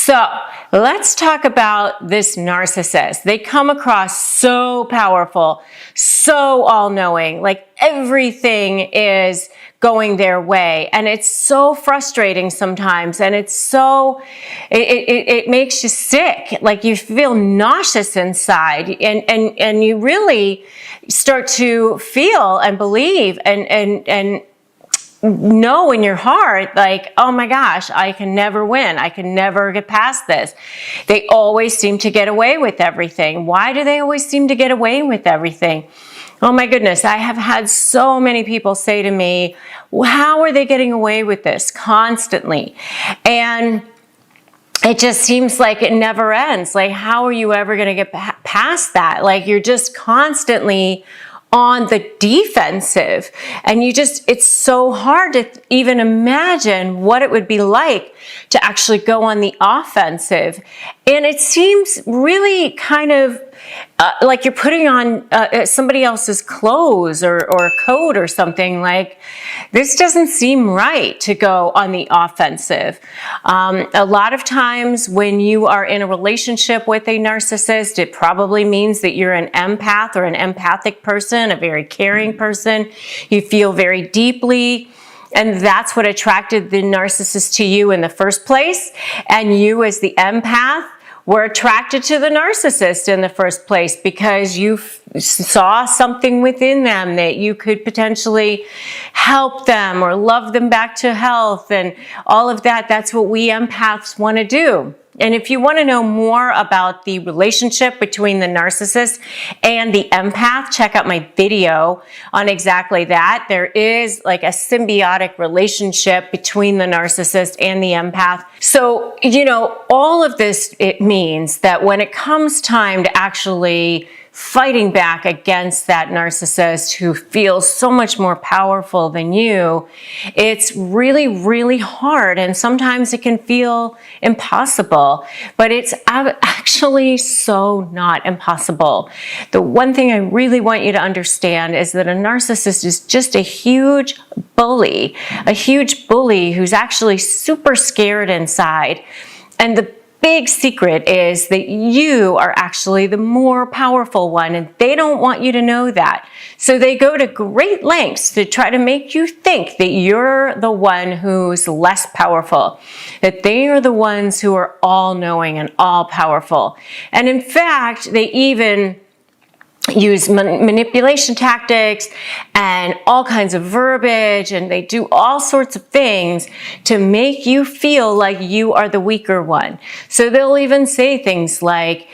So let's talk about this narcissist. They come across so powerful, so all-knowing, like everything is going their way. And it's so frustrating sometimes. And it's so, it makes you sick. Like you feel nauseous inside, and you really start to feel and believe and know in your heart, like, oh my gosh, I can never win. I can never get past this. They always seem to get away with everything. Why do they always seem to get away with everything? Oh my goodness, I have had so many people say to me, how are they getting away with this constantly? And it just seems like it never ends. Like, how are you ever going to get past that? Like, you're just constantly on the defensive, and it's so hard to even imagine what it would be like to actually go on the offensive. And it seems really kind of like you're putting on somebody else's clothes or a coat or something. Like, this doesn't seem right to go on the offensive. A lot of times when you are in a relationship with a narcissist, it probably means that you're an empath or an empathic person, a very caring person. You feel very deeply. And that's what attracted the narcissist to you in the first place. And you, as the empath, were attracted to the narcissist in the first place because you saw something within them that you could potentially help them or love them back to health and all of that. That's what we empaths want to do. And if you want to know more about the relationship between the narcissist and the empath, check out my video on exactly that. There is like a symbiotic relationship between the narcissist and the empath. So, all of this, it means that when it comes time to actually fighting back against that narcissist who feels so much more powerful than you, it's really, really hard. And sometimes it can feel impossible, but it's actually so not impossible. The one thing I really want you to understand is that a narcissist is just a huge bully who's actually super scared inside. And the big secret is that you are actually the more powerful one, and they don't want you to know that. So they go to great lengths to try to make you think that you're the one who's less powerful, that they are the ones who are all-knowing and all-powerful. And in fact, they even use manipulation tactics and all kinds of verbiage, and they do all sorts of things to make you feel like you are the weaker one. So they'll even say things like,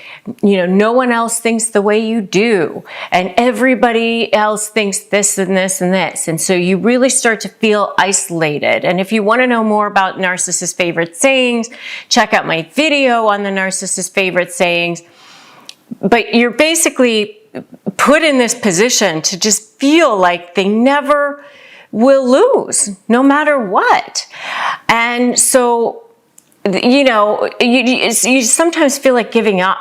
no one else thinks the way you do, and everybody else thinks this and this and this. And so you really start to feel isolated. And if you want to know more about narcissist favorite sayings, check out my video on the narcissist favorite sayings. But you're basically put in this position to just feel like they never will lose, no matter what. And so, you sometimes feel like giving up.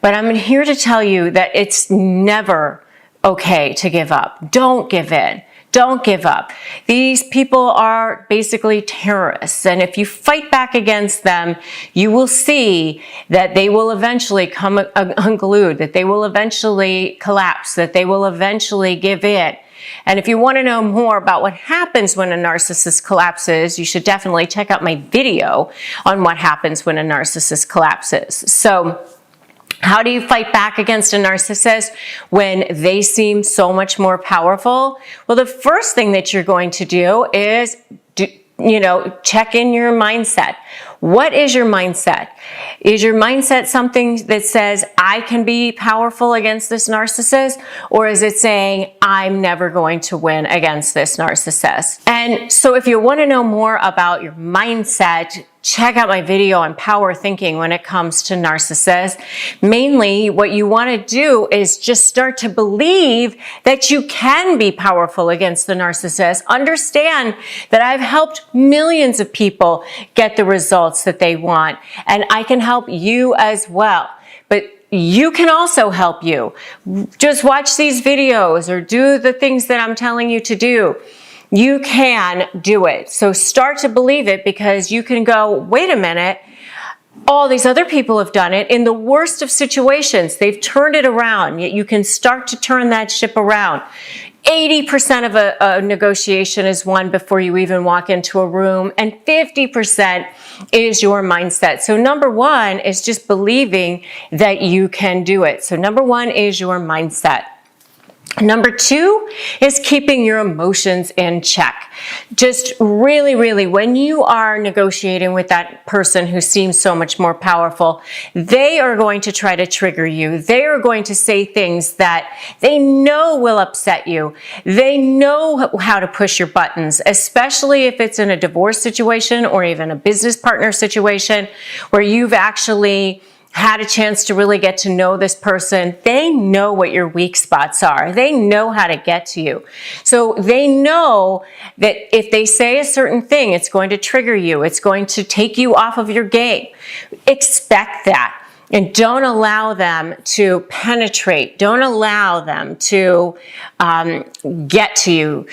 But I'm here to tell you that it's never okay to give up. Don't give in. Don't give up. These people are basically terrorists, and if you fight back against them, you will see that they will eventually come unglued, that they will eventually collapse, that they will eventually give in. And if you want to know more about what happens when a narcissist collapses, you should definitely check out my video on what happens when a narcissist collapses. So, how do you fight back against a narcissist when they seem so much more powerful? Well, the first thing that you're going to do is, check in your mindset. What is your mindset? Is your mindset something that says, I can be powerful against this narcissist? Or is it saying, I'm never going to win against this narcissist? And so if you want to know more about your mindset, check out my video on power thinking when it comes to narcissists. Mainly, what you want to do is just start to believe that you can be powerful against the narcissist. Understand that I've helped millions of people get the results that they want, and I can help you as well. But you can also help you. Just watch these videos or do the things that I'm telling you to do. You can do it. So start to believe it, because you can go, wait a minute, all these other people have done it in the worst of situations. They've turned it around. You can start to turn that ship around. 80% of a negotiation is won before you even walk into a room, and 50% is your mindset. So number one is just believing that you can do it. So number one is your mindset. Number two is keeping your emotions in check. Just really, when you are negotiating with that person who seems so much more powerful, they are going to try to trigger you. They are going to say things that they know will upset you. They know how to push your buttons, especially if it's in a divorce situation or even a business partner situation where you've actually had a chance to really get to know this person. They know what your weak spots are. They know how to get to you. So they know that if they say a certain thing, it's going to trigger you. It's going to take you off of your game. Expect that. And don't allow them to penetrate. Don't allow them to get to you,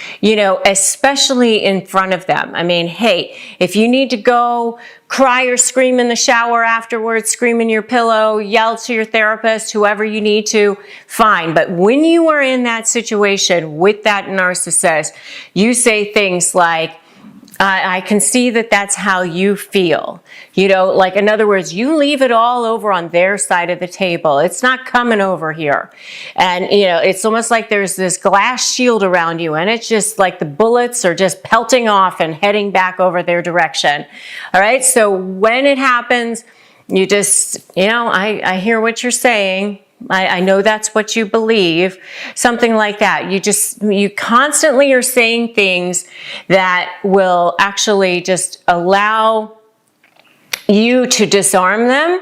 especially in front of them. I mean, hey, if you need to go cry or scream in the shower afterwards, scream in your pillow, yell to your therapist, whoever you need to, fine. But when you are in that situation with that narcissist, you say things like, I can see that that's how you feel. Like in other words, you leave it all over on their side of the table. It's not coming over here. And, it's almost like there's this glass shield around you, and it's just like the bullets are just pelting off and heading back over their direction. All right. So when it happens, you just, I hear what you're saying. I know that's what you believe, something like that. You constantly are saying things that will actually just allow you to disarm them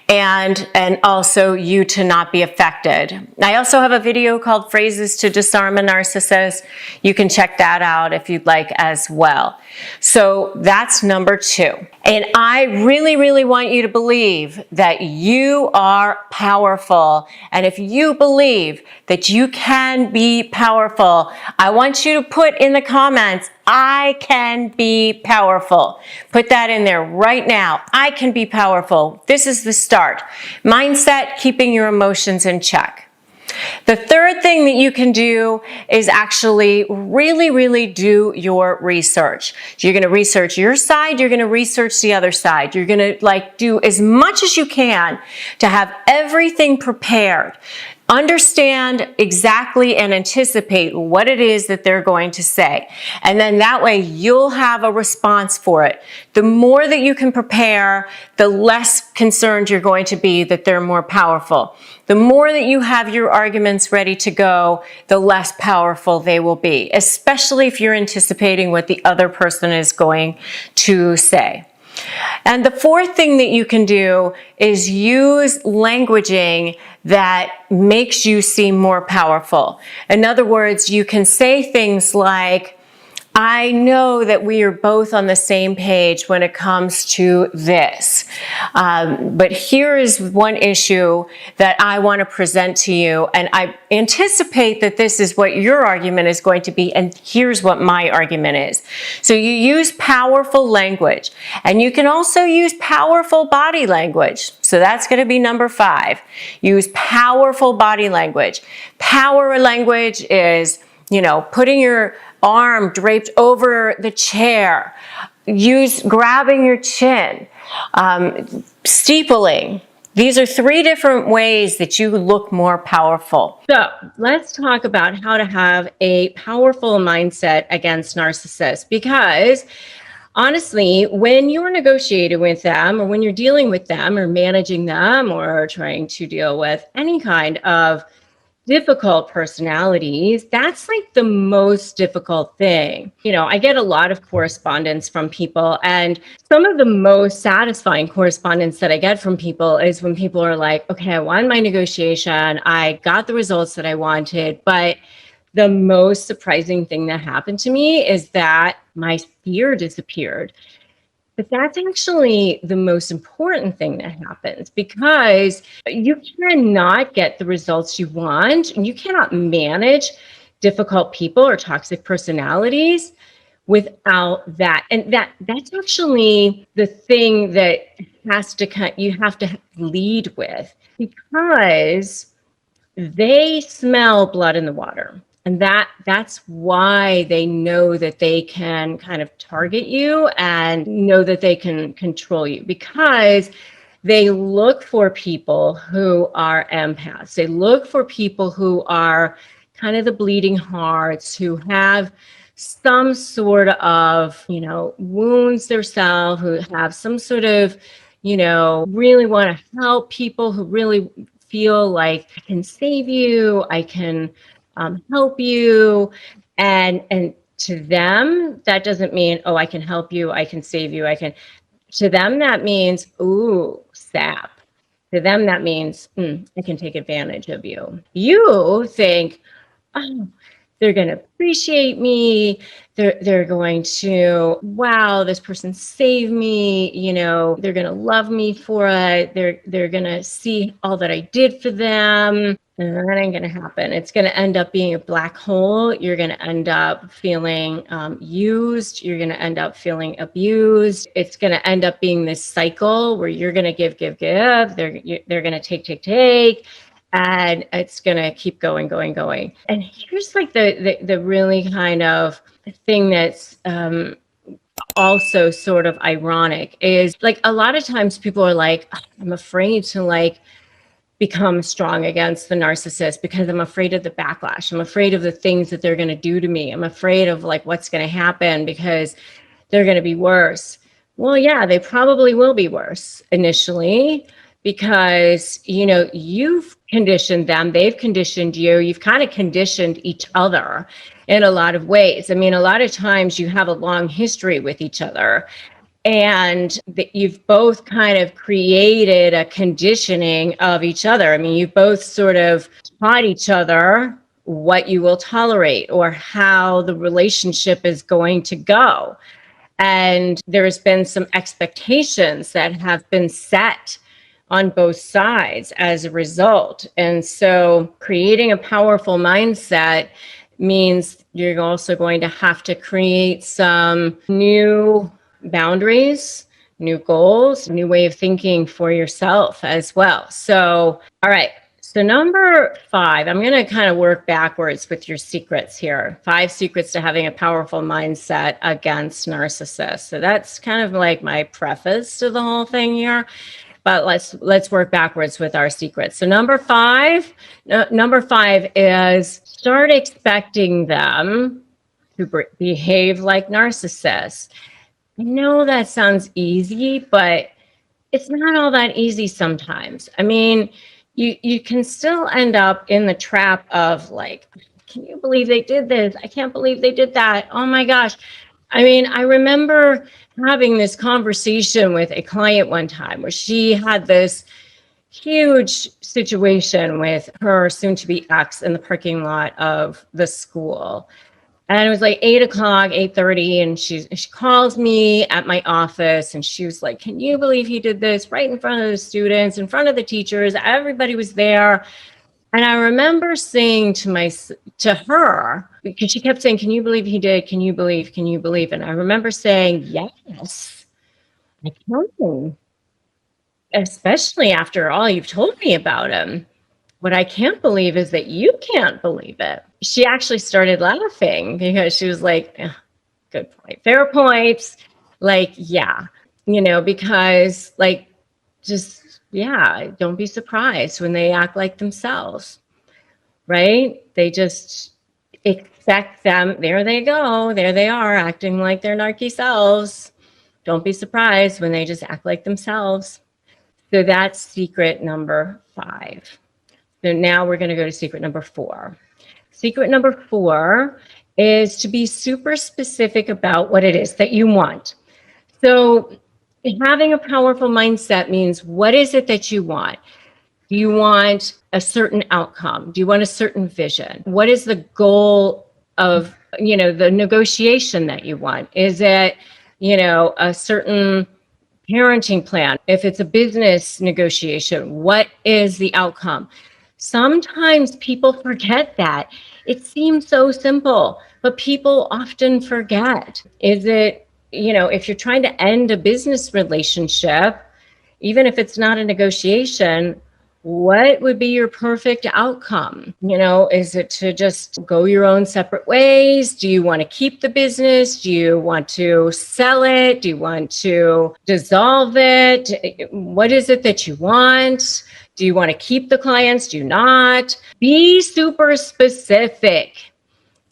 and also you to not be affected. I also have a video called Phrases to Disarm a Narcissist. You can check that out if you'd like as well. So that's number two. And I really want you to believe that you are powerful. And if you believe that you can be powerful, I want you to put in the comments, I can be powerful. Put that in there right now. I can be powerful. This is the start. Mindset, keeping your emotions in check. The third thing that you can do is actually really do your research. You're going to research your side. You're going to research the other side. You're going to do as much as you can to have everything prepared. Understand exactly and anticipate what it is that they're going to say. And then that way you'll have a response for it. The more that you can prepare, the less concerned you're going to be that they're more powerful. The more that you have your arguments ready to go, the less powerful they will be, especially if you're anticipating what the other person is going to say. And the fourth thing that you can do is use languaging that makes you seem more powerful. In other words, you can say things like, I know that we are both on the same page when it comes to this. But here is one issue that I want to present to you, and I anticipate that this is what your argument is going to be, and here's what my argument is. So you use powerful language, and you can also use powerful body language. So that's going to be number 5. Use powerful body language. Power language is, putting your arm draped over the chair, grabbing your chin, steepling. These are 3 different ways that you look more powerful. So let's talk about how to have a powerful mindset against narcissists, because honestly, when you're negotiating with them, or when you're dealing with them, or managing them, or trying to deal with any kind of difficult personalities, that's like the most difficult thing. I get a lot of correspondence from people, and some of the most satisfying correspondence that I get from people is when people are like, okay, I won my negotiation, I got the results that I wanted, but the most surprising thing that happened to me is that my fear disappeared. But that's actually the most important thing that happens, because you cannot get the results you want, and you cannot manage difficult people or toxic personalities without that. And that's actually the thing that you have to lead with, because they smell blood in the water. And that's why they know that they can kind of target you and know that they can control you, because they look for people who are empaths. They look for people who are kind of the bleeding hearts, who have some sort of, wounds themselves, who have some sort of, really want to help people, who really feel like I can save you, I can help you. And to them, that doesn't mean, oh, I can help you, I can save you, to them, that means, ooh, sap. To them, that means, I can take advantage of you. You think, oh, they're going to appreciate me. They're going to, wow, this person saved me. They're going to love me for it. They're going to see all that I did for them. And that ain't going to happen. It's going to end up being a black hole. You're going to end up feeling used. You're going to end up feeling abused. It's going to end up being this cycle where you're going to give. They're going to take. And it's going to keep going. And here's like the really kind of thing that's also sort of ironic is, like, a lot of times people are like, I'm afraid to become strong against the narcissist because I'm afraid of the backlash. I'm afraid of the things that they're going to do to me. I'm afraid of what's going to happen because they're going to be worse. Well, yeah, they probably will be worse initially, because, you've conditioned them, they've conditioned you, you've kind of conditioned each other in a lot of ways. I mean, a lot of times you have a long history with each other, and you've both kind of created a conditioning of each other. I mean, you've both sort of taught each other what you will tolerate or how the relationship is going to go. And there's been some expectations that have been set on both sides as a result. And so creating a powerful mindset means you're also going to have to create some new boundaries, new goals, new way of thinking for yourself as well. So, all right. So number 5, I'm going to kind of work backwards with your secrets here. 5 secrets to having a powerful mindset against narcissists. So that's kind of like my preface to the whole thing here. But let's work backwards with our secrets. So number 5 is start expecting them to behave like narcissists. I know that sounds easy, but it's not all that easy sometimes. I mean, you can still end up in the trap of can you believe they did this? I can't believe they did that. Oh my gosh. I mean, I remember having this conversation with a client one time where she had this huge situation with her soon-to-be ex in the parking lot of the school. And it was 8 o'clock, 8:30, and she calls me at my office, and she was like, can you believe he did this right in front of the students, in front of the teachers? Everybody was there. And I remember saying to her, because she kept saying, can you believe he did? Can you believe? And I remember saying, yes, I can. Especially after all you've told me about him. What I can't believe is that you can't believe it. She actually started laughing because she was like, good point, fair points. Yeah, because don't be surprised when they act like themselves, right? They just expect them. There they go. There they are acting like their narky selves. Don't be surprised when they just act like themselves. So that's secret number 5. So now we're going to go to secret number 4. Secret number 4 is to be super specific about what it is that you want. So having a powerful mindset means, what is it that you want? Do you want a certain outcome? Do you want a certain vision? What is the goal of, the negotiation that you want? Is it, a certain parenting plan? If it's a business negotiation, what is the outcome? Sometimes people forget that It seems so simple, but people often forget. Is it, if you're trying to end a business relationship, even if it's not a negotiation, what would be your perfect outcome? Is it to just go your own separate ways? Do you want to keep the business? Do you want to sell it? Do you want to dissolve it? What is it that you want? Do you want to keep the clients? Do you not? Be super specific.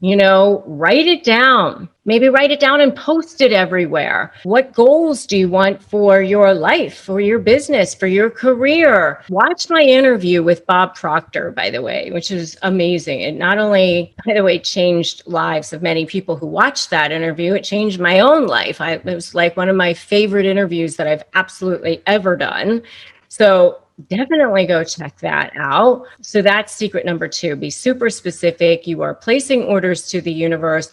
Write it down. Maybe write it down and post it everywhere. What goals do you want for your life, for your business, for your career? Watch my interview with Bob Proctor, by the way, which is amazing. It not only, by the way, changed lives of many people who watched that interview, it changed my own life. It was like one of my favorite interviews that I've absolutely ever done. So definitely go check that out. So that's secret number 2. Be super specific. You are placing orders to the universe.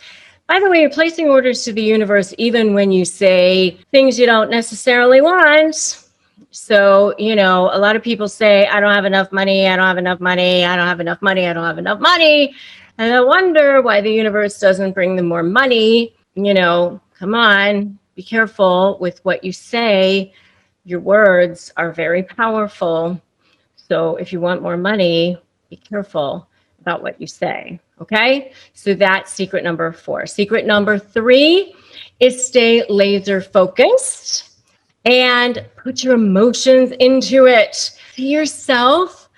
By the way, you're placing orders to the universe even when you say things you don't necessarily want. So, a lot of people say, I don't have enough money. I don't have enough money. I don't have enough money. I don't have enough money. And I wonder why the universe doesn't bring them more money. Come on, be careful with what you say. Your words are very powerful. So if you want more money, be careful about what you say. Okay? So that's secret number 4. Secret number 3 is stay laser focused and put your emotions into it. See yourself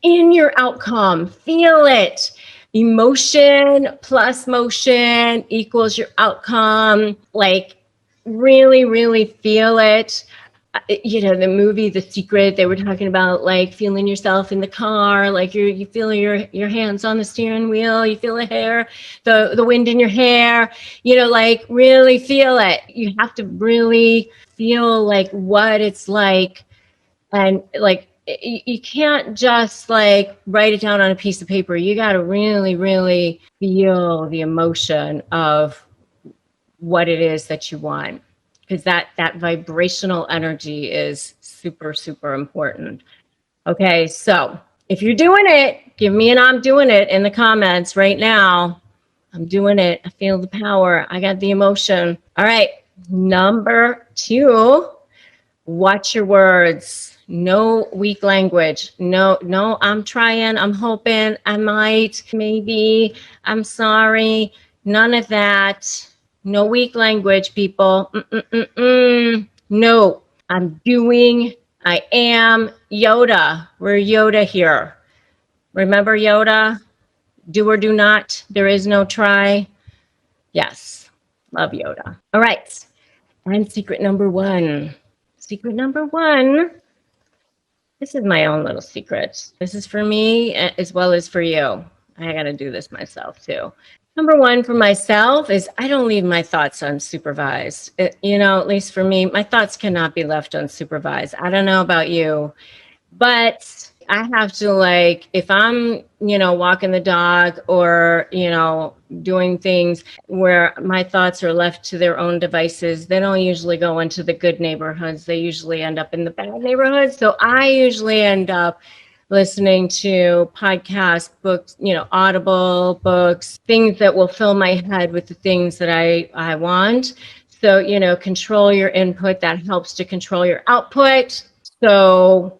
in your outcome. Feel it. Emotion plus motion equals your outcome. Like really, really feel it. The movie The Secret, they were talking about like feeling yourself in the car, like you feel your hands on the steering wheel, you feel the hair, the wind in your hair, like really feel it. You have to really feel like what it's like, and like you can't just like write it down on a piece of paper. You got to really, really feel the emotion of what it is that you want, because that vibrational energy is super, super important. Okay, so if you're doing it, give me an I'm doing it in the comments right now. I'm doing it. I feel the power. I got the emotion. All right, number 2, watch your words. No weak language. No, I'm trying, I'm hoping, I might, maybe, I'm sorry. None of that. No weak language, people. No, I'm doing, I am Yoda. We're Yoda here. Remember Yoda? Do or do not. There is no try. Yes, love Yoda. All right, and secret number 1. Secret number 1. This is my own little secret. This is for me as well as for you. I got to do this myself too. Number 1 for myself is I don't leave my thoughts unsupervised. At least for me, my thoughts cannot be left unsupervised. I don't know about you, but I have to, like, if I'm, walking the dog or, doing things where my thoughts are left to their own devices, they don't usually go into the good neighborhoods. They usually end up in the bad neighborhoods. So I usually end up listening to podcasts, books, Audible books, things that will fill my head with the things that I want. So, control your input. That helps to control your output. So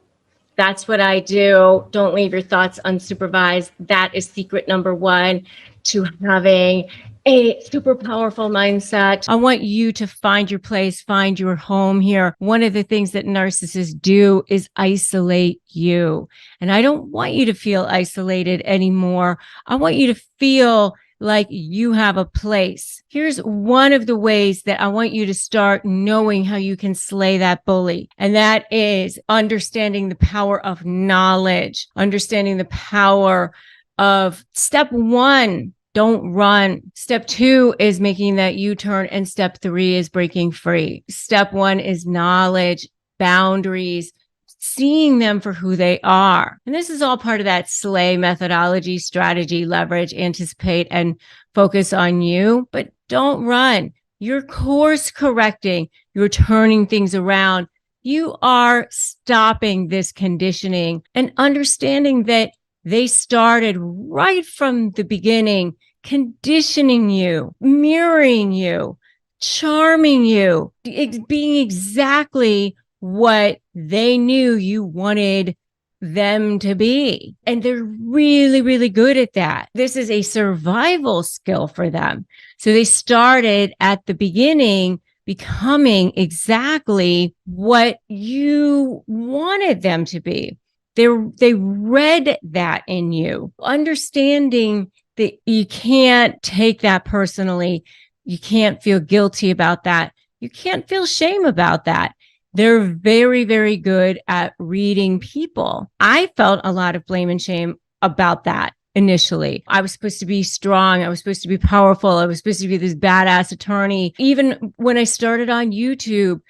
that's what I do. Don't leave your thoughts unsupervised. That is secret number 1 to having a super powerful mindset. I want you to find your place, find your home here. One of the things that narcissists do is isolate you. And I don't want you to feel isolated anymore. I want you to feel like you have a place. Here's one of the ways that I want you to start knowing how you can slay that bully. And that is understanding the power of knowledge, understanding the power of step 1. Don't run. Step 2 is making that U-turn. And step 3 is breaking free. Step 1 is knowledge, boundaries, seeing them for who they are. And this is all part of that slay methodology, strategy, leverage, anticipate, and focus on you. But don't run. You're course correcting. You're turning things around. You are stopping this conditioning and understanding that They started right from the beginning, conditioning you, mirroring you, charming you, being exactly what they knew you wanted them to be. And they're really, really good at that. This is a survival skill for them. So they started at the beginning becoming exactly what you wanted them to be. They read that in you, understanding that you can't take that personally. You can't feel guilty about that. You can't feel shame about that. They're very, very good at reading people. I felt a lot of blame and shame about that initially. I was supposed to be strong. I was supposed to be powerful. I was supposed to be this badass attorney. Even when I started on YouTube,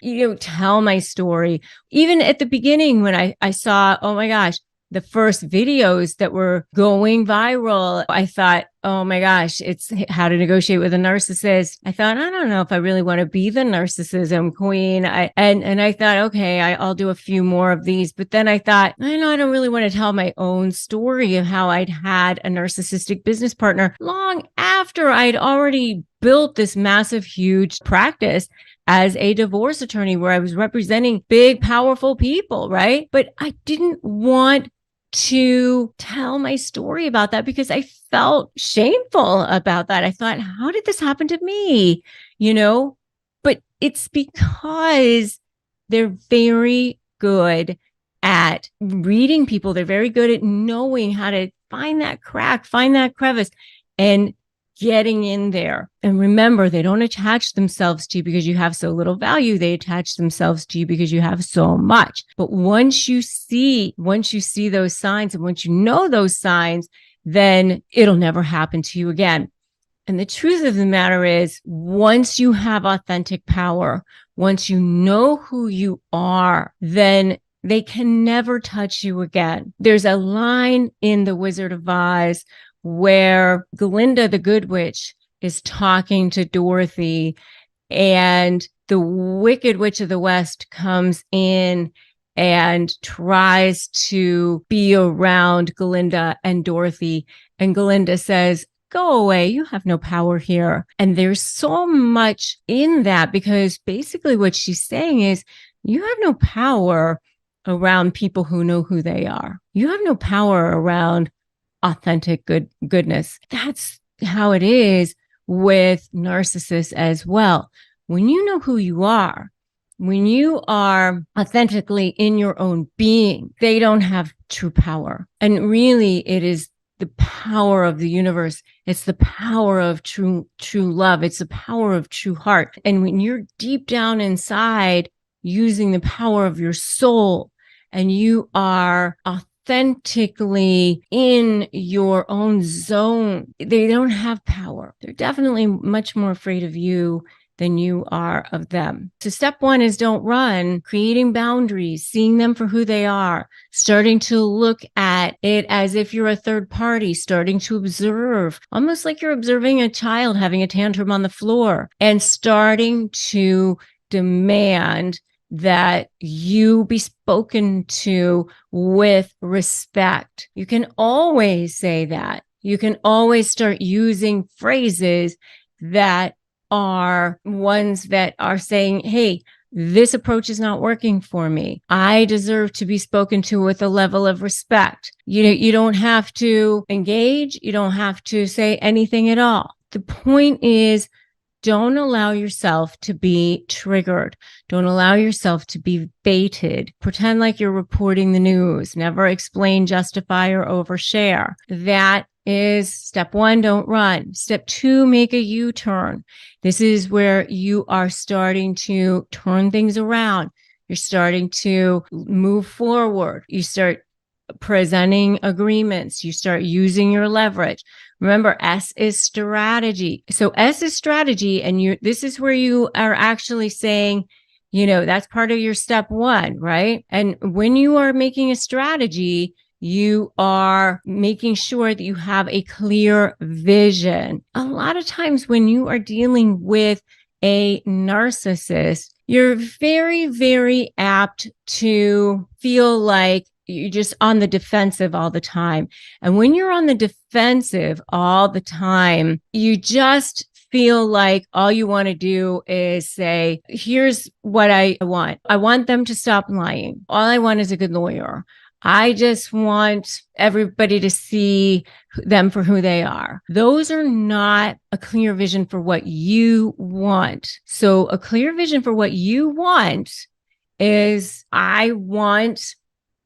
tell my story. Even at the beginning when I saw, oh my gosh, the first videos that were going viral, I thought, oh my gosh, it's how to negotiate with a narcissist. I thought, I don't know if I really want to be the narcissism queen. And I thought, okay, I'll do a few more of these. But then I thought, I don't really want to tell my own story of how I'd had a narcissistic business partner long after I'd already built this massive, huge practice as a divorce attorney where I was representing big, powerful people, right? But I didn't want to tell my story about that because I felt shameful about that. I thought, how did this happen to me? But it's because they're very good at reading people. They're very good at knowing how to find that crack, find that crevice, and getting in there. And remember, they don't attach themselves to you because you have so little value. They attach themselves to you because you have so much. But once you see those signs and once you know those signs, then it'll never happen to you again. And the truth of the matter is, once you have authentic power, once you know who you are, then they can never touch you again. There's a line in The Wizard of Oz where Glinda the Good Witch is talking to Dorothy, and the Wicked Witch of the West comes in and tries to be around Glinda and Dorothy. And Glinda says, go away, you have no power here. And there's so much in that because basically what she's saying is, you have no power around people who know who they are. You have no power around authentic goodness. That's how it is with narcissists as well. When you know who you are, when you are authentically in your own being, they don't have true power. And really, it is the power of the universe. It's the power of true love. It's the power of true heart. And when you're deep down inside using the power of your soul and you are authentically in your own zone, they don't have power. They're definitely much more afraid of you than you are of them. So step one is don't run, creating boundaries, seeing them for who they are, starting to look at it as if you're a third party, starting to observe, almost like you're observing a child having a tantrum on the floor, and starting to demand that you be spoken to with respect. You can always say that. You can always start using phrases that are ones that are saying, hey, this approach is not working for me. I deserve to be spoken to with a level of respect. You don't have to engage. You don't have to say anything at all. The point is, don't allow yourself to be triggered. Don't allow yourself to be baited. Pretend like you're reporting the news. Never explain, justify, or overshare. That is step one, don't run. Step two, make a U-turn. This is where you are starting to turn things around. You're starting to move forward. You start presenting agreements. You start using your leverage. Remember, S is strategy. So S is strategy. And this is where you are actually saying, that's part of your step one, right? And when you are making a strategy, you are making sure that you have a clear vision. A lot of times when you are dealing with a narcissist, you're very, very apt to feel like you're just on the defensive all the time. And when you're on the defensive all the time, you just feel like all you want to do is say, here's what I want. I want them to stop lying. All I want is a good lawyer. I just want everybody to see them for who they are. Those are not a clear vision for what you want. So a clear vision for what you want is, I want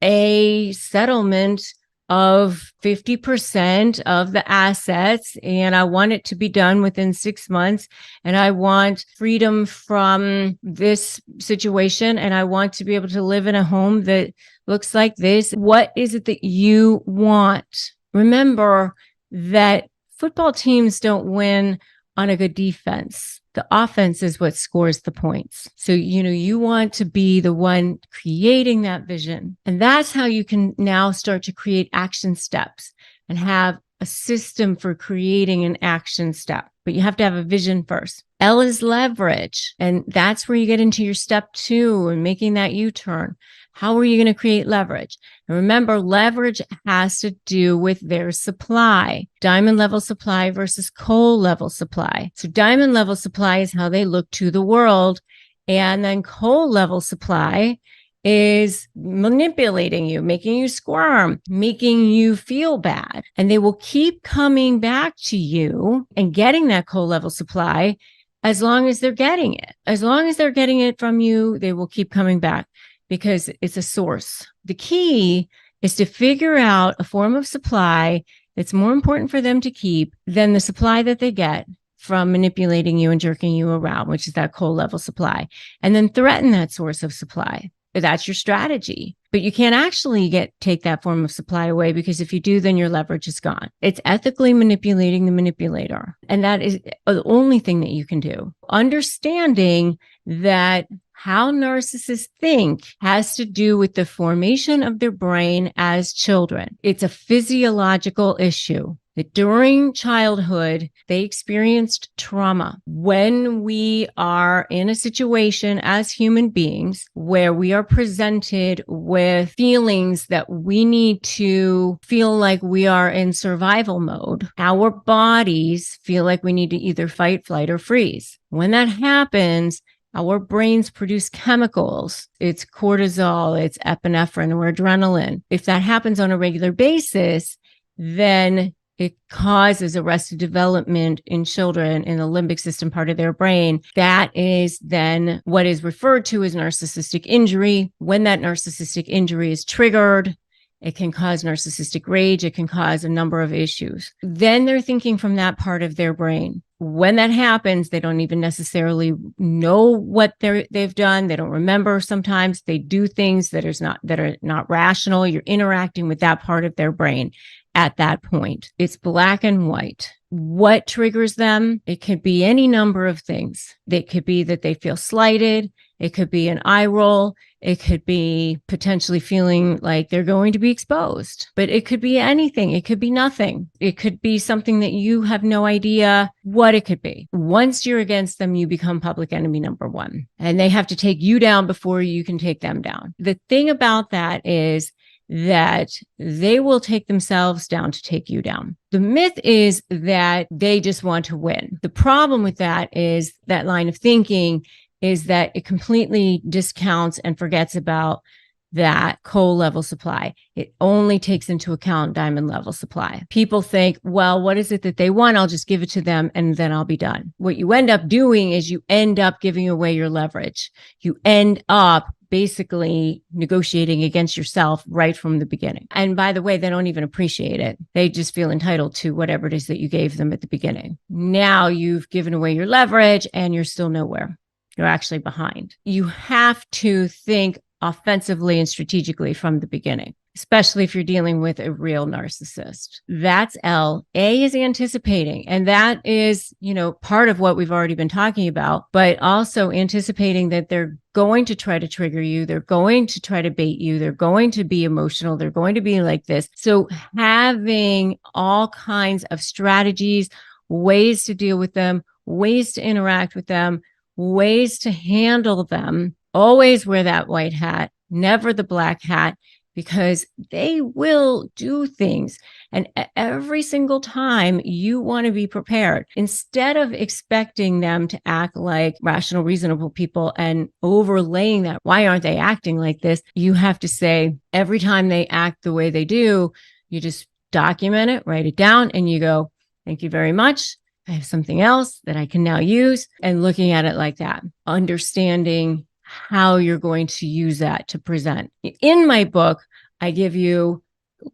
a settlement of 50% of the assets, and I want it to be done within 6 months, and I want freedom from this situation, and I want to be able to live in a home that looks like this. What is it that you want? Remember that football teams don't win on a good defense. The offense is what scores the points. So, you want to be the one creating that vision. And that's how you can now start to create action steps and have a system for creating an action step. But you have to have a vision first. L is leverage. And that's where you get into your step 2 and making that U-turn. How are you going to create leverage? And remember, leverage has to do with their supply. Diamond level supply versus coal level supply. So diamond level supply is how they look to the world. And then coal level supply is manipulating you, making you squirm, making you feel bad. And they will keep coming back to you and getting that coal level supply as long as they're getting it. As long as they're getting it from you, they will keep coming back, because it's a source. The key is to figure out a form of supply that's more important for them to keep than the supply that they get from manipulating you and jerking you around, which is that coal level supply, and then threaten that source of supply. That's your strategy. But you can't actually take that form of supply away, because if you do, then your leverage is gone. It's ethically manipulating the manipulator. And that is the only thing that you can do. Understanding that how narcissists think has to do with the formation of their brain as children. It's a physiological issue that during childhood, they experienced trauma. When we are in a situation as human beings where we are presented with feelings that we need to feel like we are in survival mode, our bodies feel like we need to either fight, flight, or freeze. When that happens, our brains produce chemicals. It's cortisol, it's epinephrine, or adrenaline. If that happens on a regular basis, then it causes arrested development in children in the limbic system part of their brain. That is then what is referred to as narcissistic injury. When that narcissistic injury is triggered, it can cause narcissistic rage. It can cause a number of issues. Then they're thinking from that part of their brain. When that happens, they don't even necessarily know what they've done. They don't remember. Sometimes they do things that are not rational. You're interacting with that part of their brain at that point. It's black and white. What triggers them? It could be any number of things. It could be that they feel slighted. It could be an eye roll. It could be potentially feeling like they're going to be exposed, but it could be anything. It could be nothing. It could be something that you have no idea what it could be. Once you're against them, you become public enemy number 1, and they have to take you down before you can take them down. The thing about that is that they will take themselves down to take you down. The myth is that they just want to win. The problem with that is that line of thinking is that it completely discounts and forgets about that coal level supply. It only takes into account diamond level supply. People think, well, what is it that they want? I'll just give it to them and then I'll be done. What you end up doing is you end up giving away your leverage. You end up basically negotiating against yourself right from the beginning. And by the way, they don't even appreciate it. They just feel entitled to whatever it is that you gave them at the beginning. Now you've given away your leverage and you're still nowhere. You're actually behind. You have to think offensively and strategically from the beginning, especially if you're dealing with a real narcissist. That's L. A is anticipating. And that is, part of what we've already been talking about, but also anticipating that they're going to try to trigger you. They're going to try to bait you. They're going to be emotional. They're going to be like this. So having all kinds of strategies, ways to deal with them, ways to interact with them, ways to handle them. Always wear that white hat, never the black hat. because they will do things. And every single time you want to be prepared, instead of expecting them to act like rational, reasonable people and overlaying that, why aren't they acting like this? You have to say, every time they act the way they do, you just document it, write it down, and you go, thank you very much. I have something else that I can now use. And looking at it like that, understanding how you're going to use that to present. In my book, I give you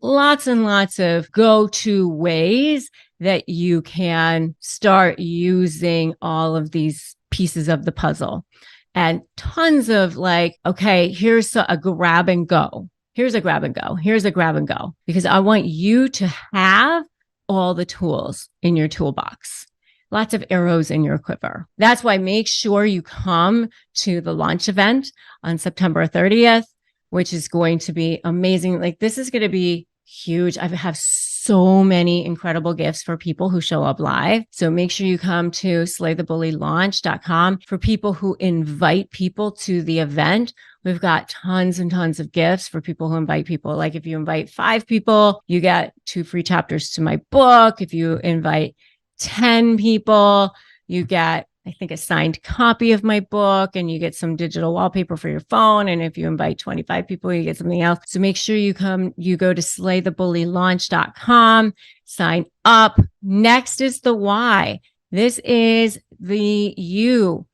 lots and lots of go-to ways that you can start using all of these pieces of the puzzle. And tons of like, okay, here's a grab and go. Here's a grab and go. Here's a grab and go. Because I want you to have all the tools in your toolbox. Lots of arrows in your quiver. That's why make sure you come to the launch event on September 30th, which is going to be amazing. Like, this is going to be huge. I have so many incredible gifts for people who show up live. So make sure you come to slaythebullylaunch.com. For people who invite people to the event, we've got tons and tons of gifts for people who invite people. Like, if you invite 5 people, you get 2 free chapters to my book. If you invite 10 people, you get, I think, a signed copy of my book, and you get some digital wallpaper for your phone. And if you invite 25 people, you get something else. So make sure you come, you go to slaythebullylaunch.com, sign up. Next is the why. This is the you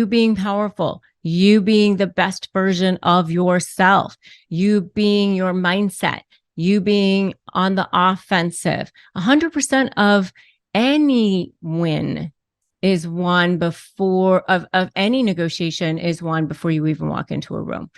being powerful, you being the best version of yourself, you being your mindset, you being on the offensive. 100% of any win is won before of any negotiation is won before you even walk into a room.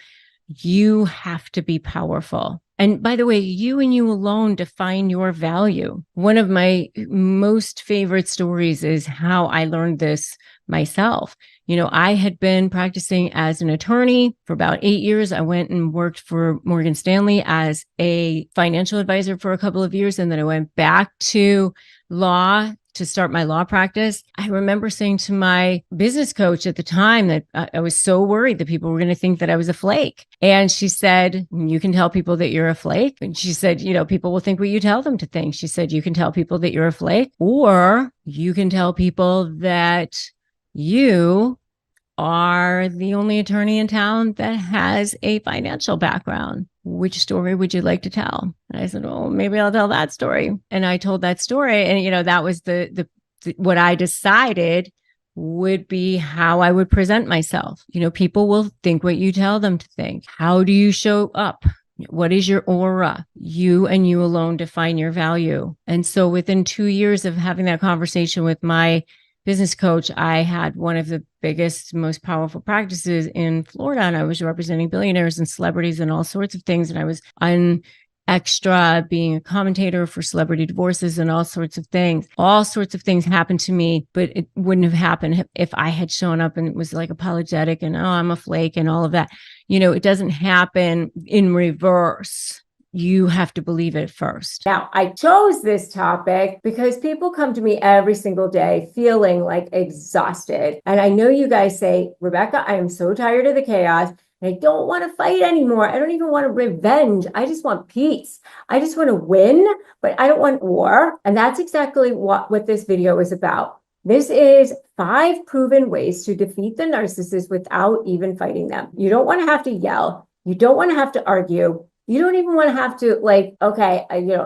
You have to be powerful. And by the way, you and you alone define your value. One of my most favorite stories is how I learned this myself. You know, I had been practicing as an attorney for about 8 years. I went and worked for Morgan Stanley as a financial advisor for a couple of years. And then I went back to law to start my law practice. I remember saying to my business coach at the time that I was so worried that people were going to think that I was a flake. And she said, you can tell people that you're a flake. And she said, you know, people will think what you tell them to think. She said, you can tell people that you're a flake, or you can tell people that you are the only attorney in town that has a financial background. Which story would you like to tell? And I said, oh, maybe I'll tell that story. And I told that story. And, you know, that was the what I decided would be how I would present myself. You know, people will think what you tell them to think. How do you show up? What is your aura? You and you alone define your value. And so within 2 years of having that conversation with my business coach, I had one of the biggest, most powerful practices in Florida. And I was representing billionaires and celebrities and all sorts of things. And I was on extra being a commentator for celebrity divorces and all sorts of things. All sorts of things happened to me, but it wouldn't have happened if I had shown up and it was like apologetic and, oh, I'm a flake and all of that. You know, it doesn't happen in reverse. You have to believe it first. Now, I chose this topic because people come to me every single day feeling like exhausted. And I know you guys say, Rebecca, I am so tired of the chaos. I don't want to fight anymore. I don't even want revenge. I just want peace. I just want to win, but I don't want war. And that's exactly what this video is about. This is 5 proven ways to defeat the narcissist without even fighting them. You don't want to have to yell. You don't want to have to argue. You don't even want to have to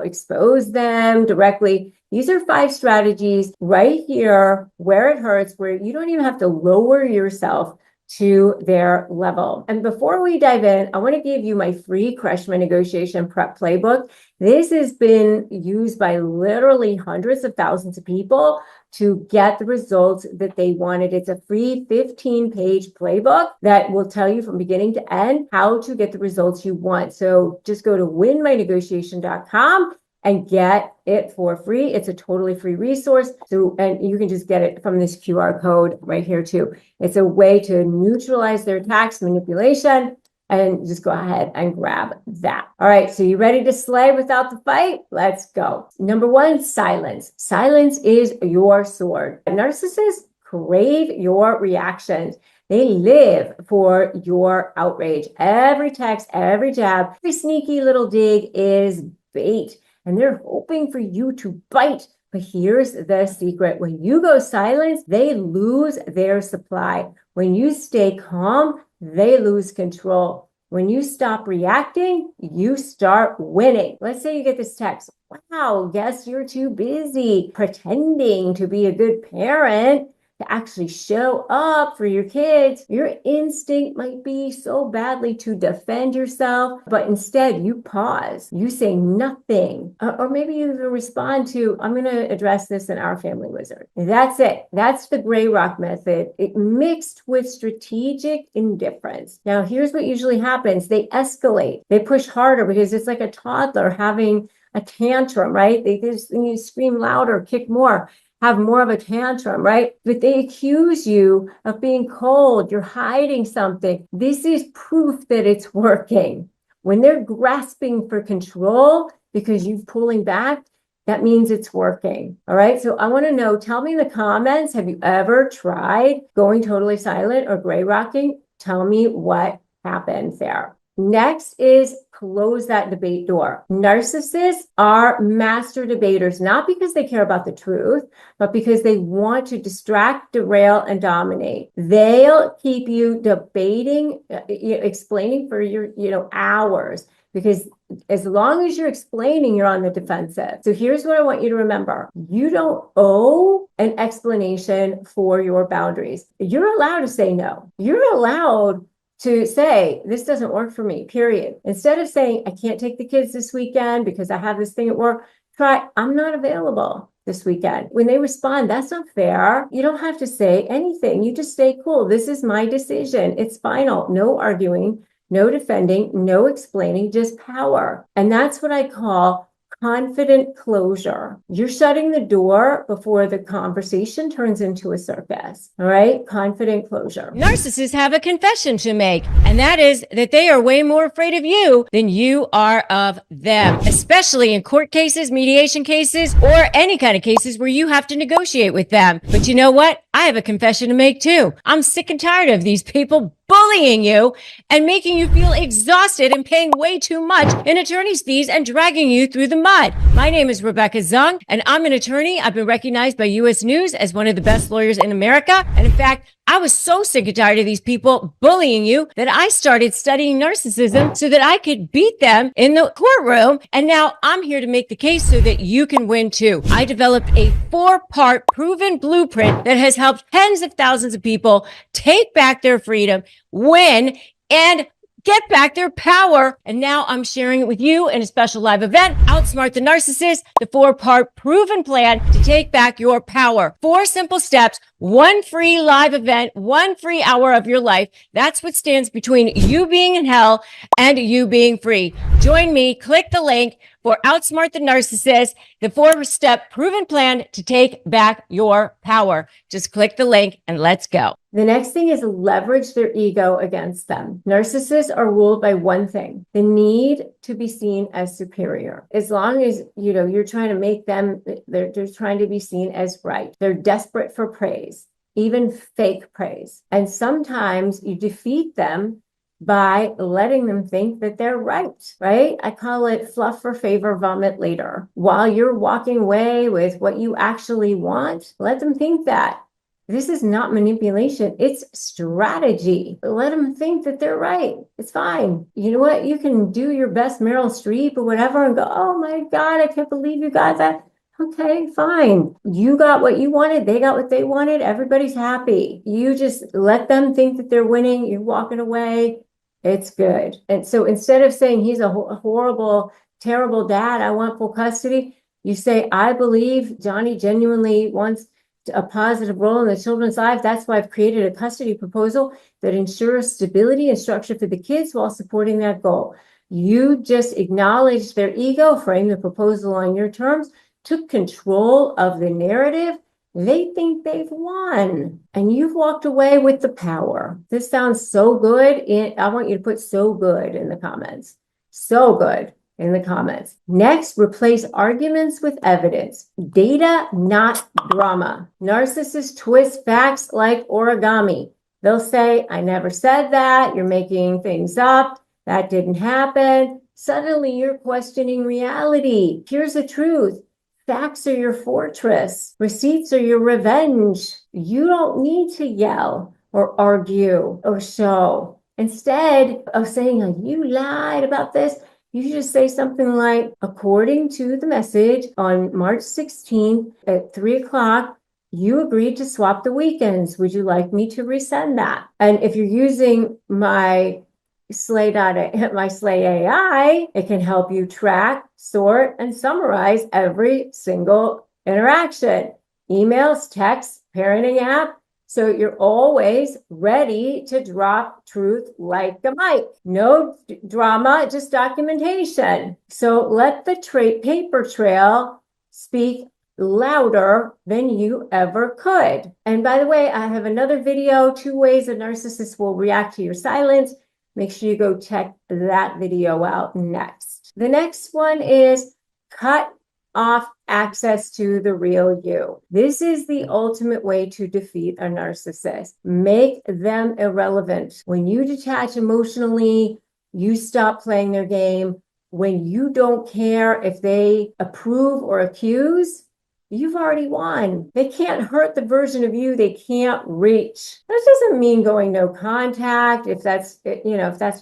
expose them directly. These are 5 strategies right here where it hurts, where you don't even have to lower yourself to their level. And before we dive in, I want to give you my free Crush My Negotiation Prep Playbook. This has been used by literally hundreds of thousands of people to get the results that they wanted. It's a free 15-page playbook that will tell you from beginning to end how to get the results you want. So just go to winmynegotiation.com and get it for free. It's a totally free resource. So, and you can just get it from this QR code right here too. It's a way to neutralize their tax manipulation, and just go ahead and grab that. All right, so you ready to slay without the fight? Let's go. Number 1, silence. Silence is your sword. Narcissists crave your reactions. They live for your outrage. Every text, every jab, every sneaky little dig is bait. And they're hoping for you to bite. But here's the secret. When you go silent, they lose their supply. When you stay calm, they lose control. When you stop reacting, you start winning. Let's say you get this text. Wow, guess you're too busy pretending to be a good parent to actually show up for your kids. Your instinct might be so badly to defend yourself, but instead you pause, you say nothing, or maybe you even respond to, I'm going to address this in our family wizard. That's it. That's the gray rock method. It mixed with strategic indifference. Now, here's what usually happens. They escalate. They push harder because it's like a toddler having a tantrum, right? They just, you scream louder, kick more, have more of a tantrum, right? But they accuse you of being cold. You're hiding something. This is proof that it's working. When they're grasping for control because you're pulling back, that means it's working. All right. So I want to know, tell me in the comments, have you ever tried going totally silent or gray rocking? Tell me what happens there. Next is close that debate door. Narcissists are master debaters, not because they care about the truth, but because they want to distract, derail, and dominate. They'll keep you debating, explaining for your, hours, because as long as you're explaining, you're on the defensive. So here's what I want you to remember. You don't owe an explanation for your boundaries. You're allowed to say no. You're allowed to say, this doesn't work for me, period. Instead of saying, I can't take the kids this weekend because I have this thing at work, try, I'm not available this weekend. When they respond, that's not fair. You don't have to say anything. You just stay cool. This is my decision. It's final. No arguing, no defending, no explaining, just power. And that's what I call confident closure. You're shutting the door before the conversation turns into a circus. All right? Confident closure. Narcissists have a confession to make, and that is that they are way more afraid of you than you are of them, especially in court cases, mediation cases, or any kind of cases where you have to negotiate with them. But you know what? I have a confession to make too. I'm sick and tired of these people bullying you and making you feel exhausted and paying way too much in attorney's fees and dragging you through the mud. My name is Rebecca Zung, and I'm an attorney. I've been recognized by U.S. News as one of the best lawyers in America. And in fact, I was so sick and tired of these people bullying you that I started studying narcissism so that I could beat them in the courtroom. And now I'm here to make the case so that you can win too. I developed a 4-part proven blueprint that has helped tens of thousands of people take back their freedom, win, and get back their power. And now I'm sharing it with you in a special live event, Outsmart the Narcissist, the 4-part proven plan to take back your power. 4 simple steps, 1 free live event, 1 free hour of your life. That's what stands between you being in hell and you being free. Join me, click the link for Outsmart the Narcissist, the 4-step proven plan to take back your power. Just click the link and let's go. The next thing is leverage their ego against them. Narcissists are ruled by one thing, the need to be seen as superior. As long as, you're trying to make them, they're trying to be seen as right. They're desperate for praise, even fake praise. And sometimes you defeat them by letting them think that they're right? I call it fluff for favor, vomit later. While you're walking away with what you actually want, let them think that. This is not manipulation. It's strategy. Let them think that they're right. It's fine. You know what? You can do your best Meryl Streep or whatever and go, oh my God, I can't believe you got that. Okay, fine. You got what you wanted. They got what they wanted. Everybody's happy. You just let them think that they're winning. You're walking away. It's good. And so instead of saying he's a horrible, terrible dad, I want full custody, you say, I believe Johnny genuinely wants a positive role in the children's lives. That's why I've created a custody proposal that ensures stability and structure for the kids while supporting that goal. You just acknowledged their ego, framed the proposal on your terms, took control of the narrative. They think they've won and you've walked away with the power. This sounds so good. I want you to put so good in the comments. So good in the comments. Next, replace arguments with evidence. Data, not drama. Narcissists twist facts like origami. They'll say, I never said that. You're making things up. That didn't happen. Suddenly you're questioning reality. Here's the truth. Facts are your fortress. Receipts are your revenge. You don't need to yell or argue or show. Instead of saying, you lied about this, you should just say something like, according to the message on March 16th at 3 o'clock, you agreed to swap the weekends. Would you like me to resend that? And if you're using my Slay AI, it can help you track, sort, and summarize every single interaction. Emails, texts, parenting app. So you're always ready to drop truth like a mic. No drama, just documentation. So let the paper trail speak louder than you ever could. And by the way, I have another video, 2 ways a narcissist will react to your silence. Make sure you go check that video out next. The next one is cut off access to the real you. This is the ultimate way to defeat a narcissist. Make them irrelevant. When you detach emotionally, you stop playing their game. When you don't care if they approve or accuse, you've already won. They can't hurt the version of you they can't reach. That doesn't mean going no contact if that's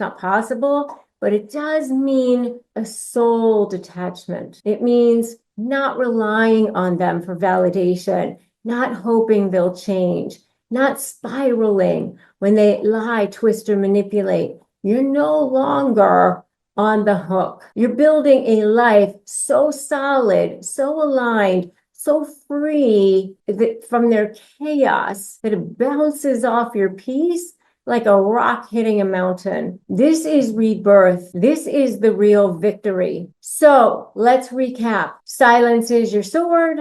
not possible, but it does mean a soul detachment. It means not relying on them for validation, not hoping they'll change, not spiraling when they lie, twist, or manipulate. You're no longer on the hook. You're building a life so solid, so aligned, so free from their chaos that it bounces off your peace like a rock hitting a mountain. This is rebirth. This is the real victory. So let's recap. Silence is your sword.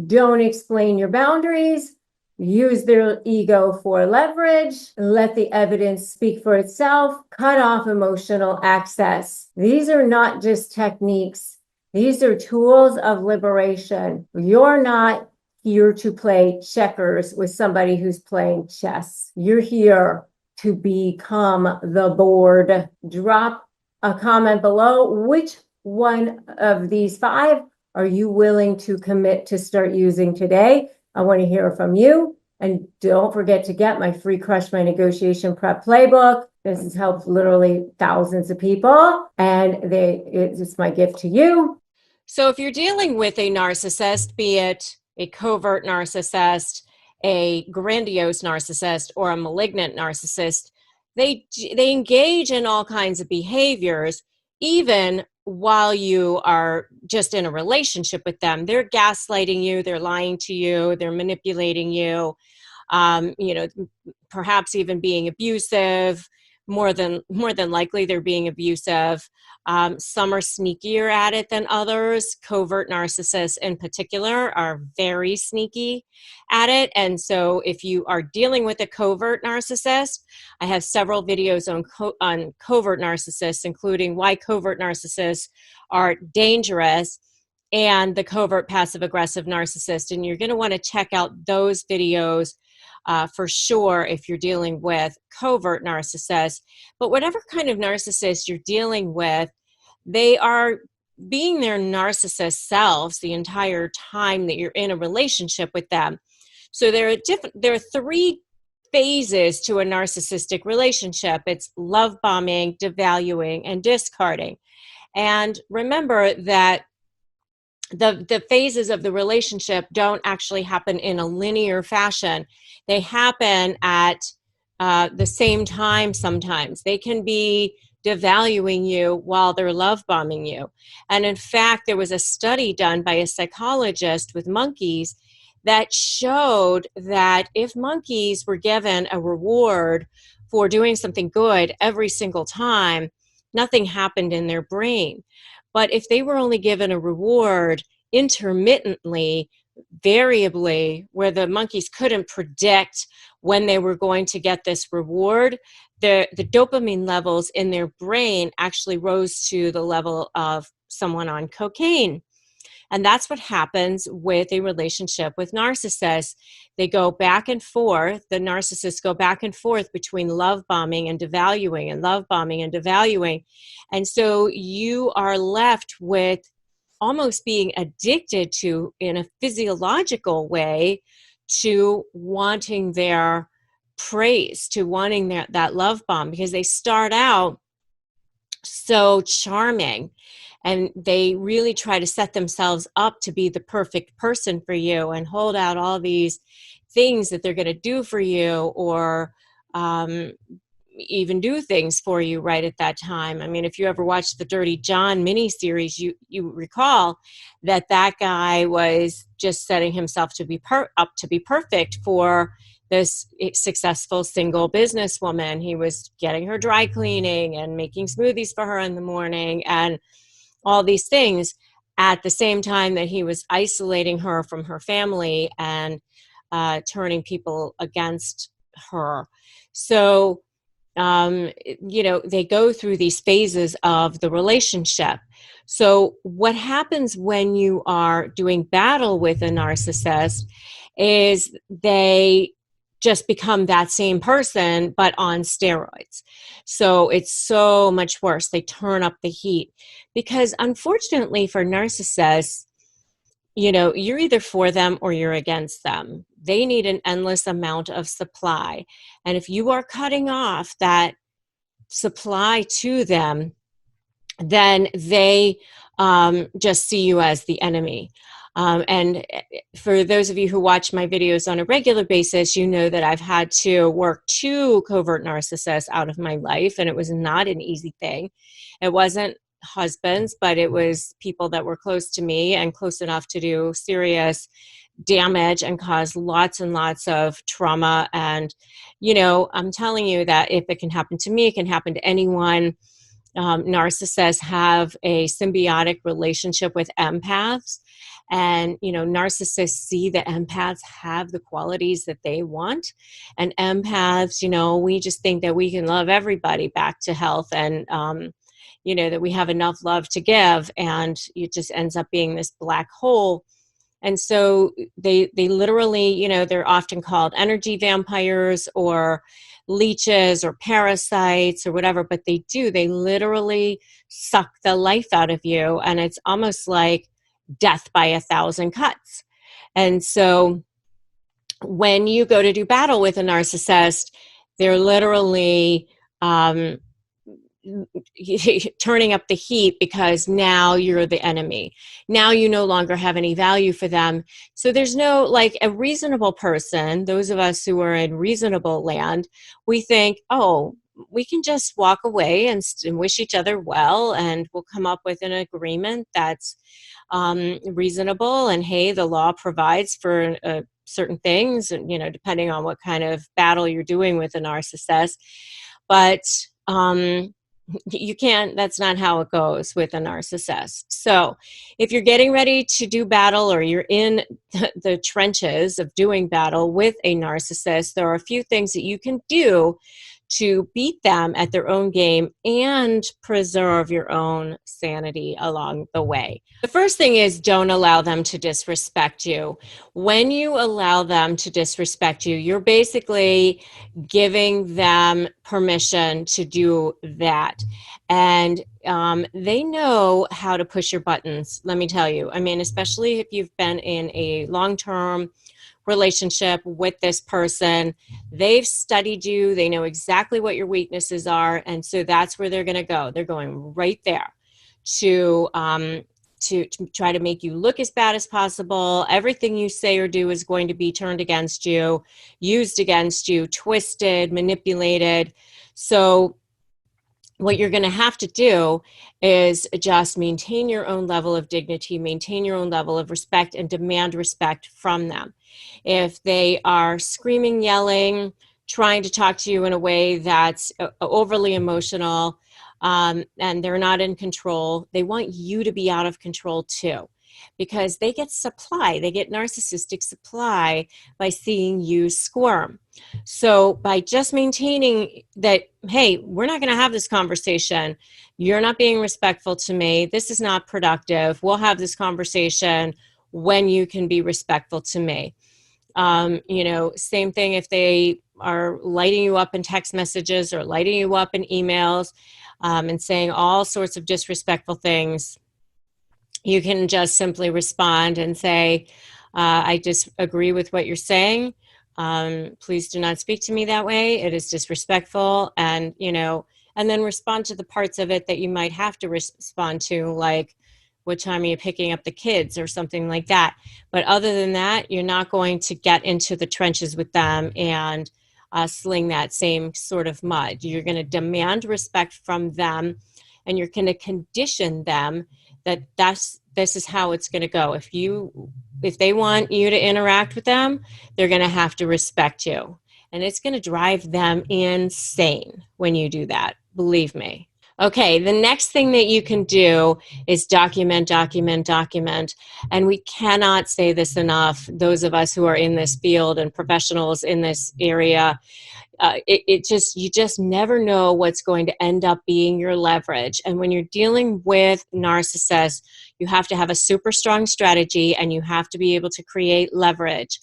Don't explain your boundaries. Use their ego for leverage. Let the evidence speak for itself. Cut off emotional access. These are not just techniques. These are tools of liberation. You're not here to play checkers with somebody who's playing chess. You're here to become the board. Drop a comment below. Which one of these 5 are you willing to commit to start using today? I want to hear from you. And don't forget to get my free Crush My Negotiation Prep Playbook. This has helped literally thousands of people, and it's my gift to you. So if you're dealing with a narcissist, be it a covert narcissist, a grandiose narcissist, or a malignant narcissist, they engage in all kinds of behaviors, even while you are just in a relationship with them. They're gaslighting you, they're lying to you, they're manipulating you, perhaps even being abusive. More than likely, they're being abusive. Some are sneakier at it than others. Covert narcissists in particular are very sneaky at it. And so if you are dealing with a covert narcissist, I have several videos on covert narcissists, including why covert narcissists are dangerous and the covert passive-aggressive narcissist. And you're going to want to check out those videos for sure if you're dealing with covert narcissists. But whatever kind of narcissist you're dealing with, they are being their narcissist selves the entire time that you're in a relationship with them. So there are 3 phases to a narcissistic relationship. It's love bombing, devaluing, and discarding. And remember that the phases of the relationship don't actually happen in a linear fashion. They happen at the same time sometimes. They can be devaluing you while they're love bombing you. And in fact, there was a study done by a psychologist with monkeys that showed that if monkeys were given a reward for doing something good every single time, nothing happened in their brain. But if they were only given a reward intermittently, variably, where the monkeys couldn't predict when they were going to get this reward, the dopamine levels in their brain actually rose to the level of someone on cocaine. And that's what happens with a relationship with narcissists. They go back and forth. The narcissists go back and forth between love bombing and devaluing, and love bombing and devaluing. And so you are left with almost being addicted to, in a physiological way, to wanting their praise, to wanting that love bomb, because they start out so charming and they really try to set themselves up to be the perfect person for you and hold out all these things that they're going to do for you, or even do things for you right at that time. I mean, if you ever watched the Dirty John miniseries, you recall that guy was just setting himself to be up to be perfect for this successful single businesswoman. He was getting her dry cleaning and making smoothies for her in the morning and all these things, at the same time that he was isolating her from her family and turning people against her. So they go through these phases of the relationship. So what happens when you are doing battle with a narcissist is they just become that same person, but on steroids. So it's so much worse. They turn up the heat because, unfortunately, for narcissists, you're either for them or you're against them. They need an endless amount of supply. And if you are cutting off that supply to them, then they just see you as the enemy. And for those of you who watch my videos on a regular basis, you know that I've had to work 2 covert narcissists out of my life, and it was not an easy thing. It wasn't husbands, but it was people that were close to me and close enough to do serious damage and cause lots and lots of trauma. And, I'm telling you that if it can happen to me, it can happen to anyone. Narcissists have a symbiotic relationship with empaths. And, narcissists see that empaths have the qualities that they want. And empaths, we just think that we can love everybody back to health and, that we have enough love to give. And it just ends up being this black hole. And so they literally, they're often called energy vampires or leeches or parasites or whatever, but they literally suck the life out of you. And it's almost like death by 1,000 cuts. And so when you go to do battle with a narcissist, they're literally turning up the heat because now you're the enemy. Now you no longer have any value for them. So there's no, like, a reasonable person, those of us who are in reasonable land, we think, oh, we can just walk away and wish each other well, and we'll come up with an agreement that's reasonable. And hey, the law provides for certain things, and depending on what kind of battle you're doing with a narcissist. But you can't, that's not how it goes with a narcissist. So if you're getting ready to do battle, or you're in the trenches of doing battle with a narcissist, there are a few things that you can do to beat them at their own game and preserve your own sanity along the way. The first thing is, don't allow them to disrespect you. When you allow them to disrespect you, you're basically giving them permission to do that. And they know how to push your buttons, let me tell you. I mean, especially if you've been in a long-term relationship with this person, they've studied you, they know exactly what your weaknesses are, and so that's where they're going to go. They're going right there to try to make you look as bad as possible. Everything you say or do is going to be turned against you, used against you, twisted, manipulated. So what you're going to have to do is just maintain your own level of dignity, maintain your own level of respect, and demand respect from them. If they are screaming, yelling, trying to talk to you in a way that's overly emotional, and they're not in control, they want you to be out of control too. because they get narcissistic supply by seeing you squirm. So by just maintaining that, hey, we're not going to have this conversation. You're not being respectful to me. This is not productive. We'll have this conversation when you can be respectful to me. Same thing if they are lighting you up in text messages or lighting you up in emails, and saying all sorts of disrespectful things. You can just simply respond and say, I disagree with what you're saying. Please do not speak to me that way. It is disrespectful. And then respond to the parts of it that you might have to respond to, like, what time are you picking up the kids or something like that. But other than that, you're not going to get into the trenches with them and sling that same sort of mud. You're going to demand respect from them, and you're going to condition them that this is how it's going to go. If they want you to interact with them, they're going to have to respect you. And it's going to drive them insane when you do that. Believe me. Okay, the next thing that you can do is document. And we cannot say this enough. Those of us who are in this field and professionals in this area, you just never know what's going to end up being your leverage. And when you're dealing with narcissists, you have to have a super strong strategy, and you have to be able to create leverage.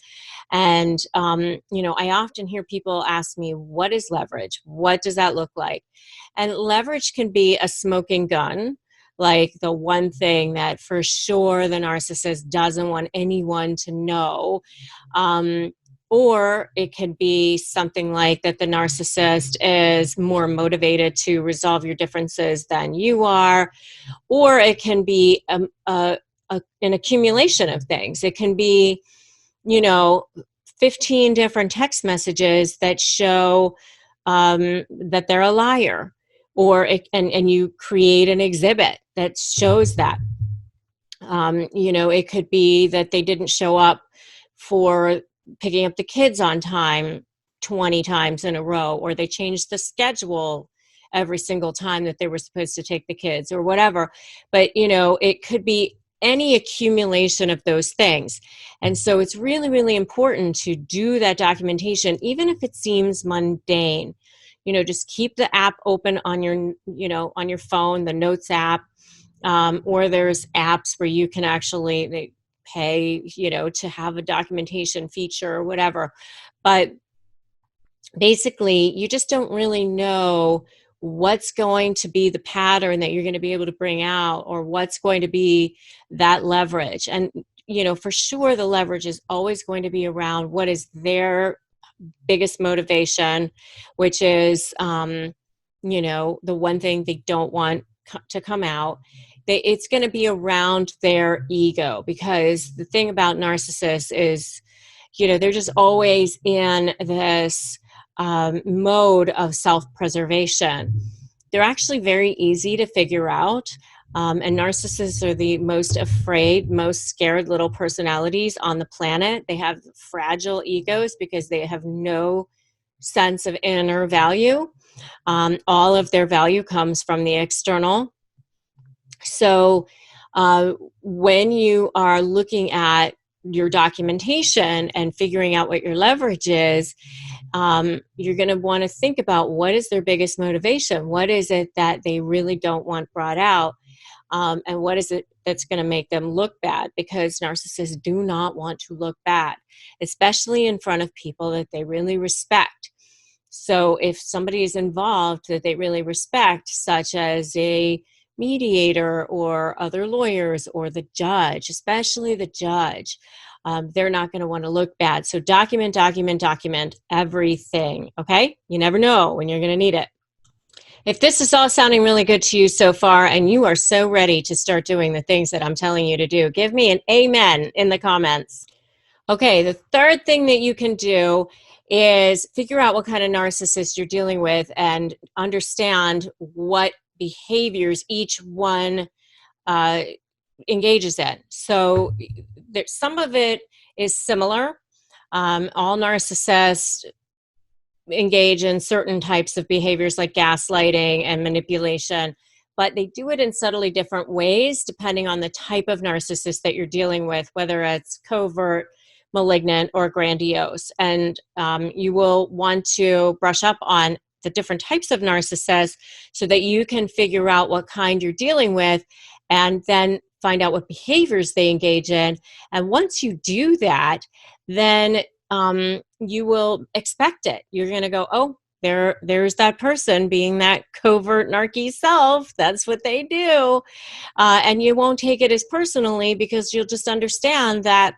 And, I often hear people ask me, what is leverage? What does that look like? And leverage can be a smoking gun, like the one thing that for sure the narcissist doesn't want anyone to know. Or it could be something like that the narcissist is more motivated to resolve your differences than you are. Or it can be an accumulation of things. It can be 15 different text messages that show that they're a liar, and you create an exhibit that shows that. It could be that they didn't show up for picking up the kids on time 20 times in a row, or they changed the schedule every single time that they were supposed to take the kids or whatever. But, it could be any accumulation of those things. And so it's really, really important to do that documentation, even if it seems mundane. Just keep the app open on your phone, the Notes app, or there's apps where you can actually pay, to have a documentation feature or whatever. But basically, you just don't really know what's going to be the pattern that you're going to be able to bring out, or what's going to be that leverage. And, for sure, the leverage is always going to be around what is their biggest motivation, which is, the one thing they don't want to come out. It's going to be around their ego, because the thing about narcissists is, they're just always in this mode of self-preservation. They're actually very easy to figure out. And narcissists are the most afraid, most scared little personalities on the planet. They have fragile egos because they have no sense of inner value. All of their value comes from the external. So when you are looking at your documentation and figuring out what your leverage is, you're going to want to think about what is their biggest motivation. What is it that they really don't want brought out? And what is it that's going to make them look bad? Because narcissists do not want to look bad, especially in front of people that they really respect. So if somebody is involved that they really respect, such as a mediator or other lawyers or the judge, especially the judge, they're not going to want to look bad. So document everything, okay? You never know when you're going to need it. If this is all sounding really good to you so far, and you are so ready to start doing the things that I'm telling you to do, give me an amen in the comments. Okay, the third thing that you can do is figure out what kind of narcissist you're dealing with and understand what behaviors each one engages in. So some of it is similar. All narcissists engage in certain types of behaviors like gaslighting and manipulation, but they do it in subtly different ways depending on the type of narcissist that you're dealing with, whether it's covert, malignant, or grandiose. And you will want to brush up on the different types of narcissists so that you can figure out what kind you're dealing with and then find out what behaviors they engage in. And once you do that, then you will expect it. You're going to go, oh, there's that person being that covert narky self. That's what they do. And you won't take it as personally because you'll just understand that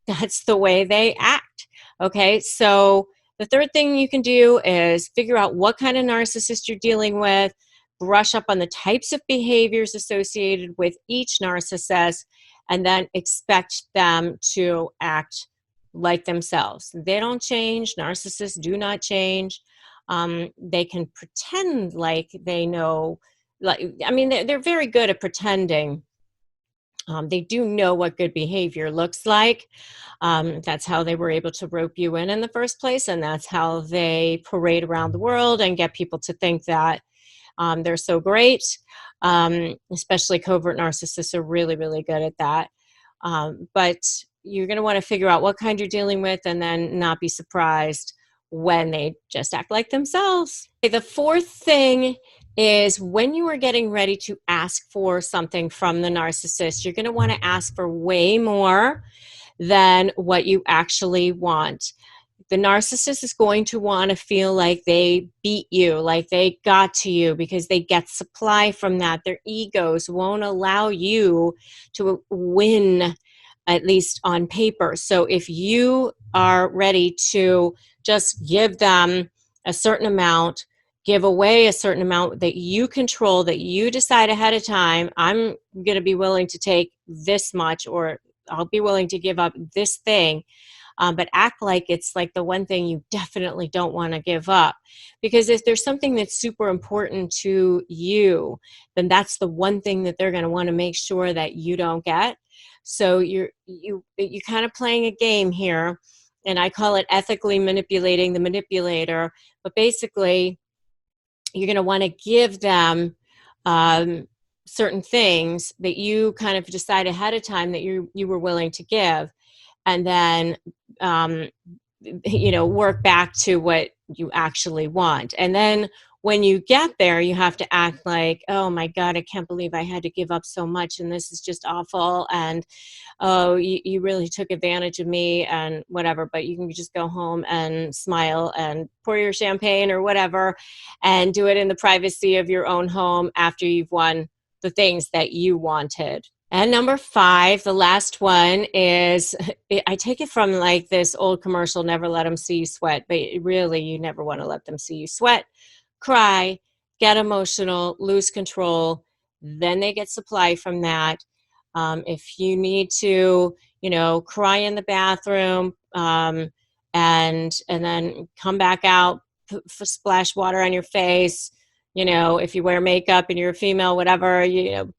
that's the way they act. Okay, so the third thing you can do is figure out what kind of narcissist you're dealing with, brush up on the types of behaviors associated with each narcissist, and then expect them to act like themselves. They don't change. Narcissists do not change. They can pretend like they know, they're very good at pretending. They do know what good behavior looks like. That's how they were able to rope you in the first place, and that's how they parade around the world and get people to think that they're so great. Especially covert narcissists are really, really good at that. But you're going to want to figure out what kind you're dealing with and then not be surprised when they just act like themselves. Okay, the fourth thing is when you are getting ready to ask for something from the narcissist, you're going to want to ask for way more than what you actually want. The narcissist is going to want to feel like they beat you, like they got to you, because they get supply from that. Their egos won't allow you to win, at least on paper. So if you are ready to just give them a certain amount, give away a certain amount that you control, that you decide ahead of time, I'm going to be willing to take this much, or I'll be willing to give up this thing. But act like it's like the one thing you definitely don't want to give up. Because if there's something that's super important to you, then that's the one thing that they're going to want to make sure that you don't get. So you're kind of playing a game here, and I call it ethically manipulating the manipulator. But basically, you're going to want to give them certain things that you kind of decide ahead of time that you were willing to give, and then work back to what you actually want. And then when you get there, you have to act like, oh my God, I can't believe I had to give up so much, and this is just awful, and oh, you really took advantage of me and whatever. But you can just go home and smile and pour your champagne or whatever and do it in the privacy of your own home after you've won the things that you wanted. And number 5, the last one is, I take it from like this old commercial, never let them see you sweat, but really you never want to let them see you sweat, cry, get emotional, lose control. Then they get supply from that. If you need to, cry in the bathroom and then come back out, splash water on your face. If you wear makeup and you're a female, whatever,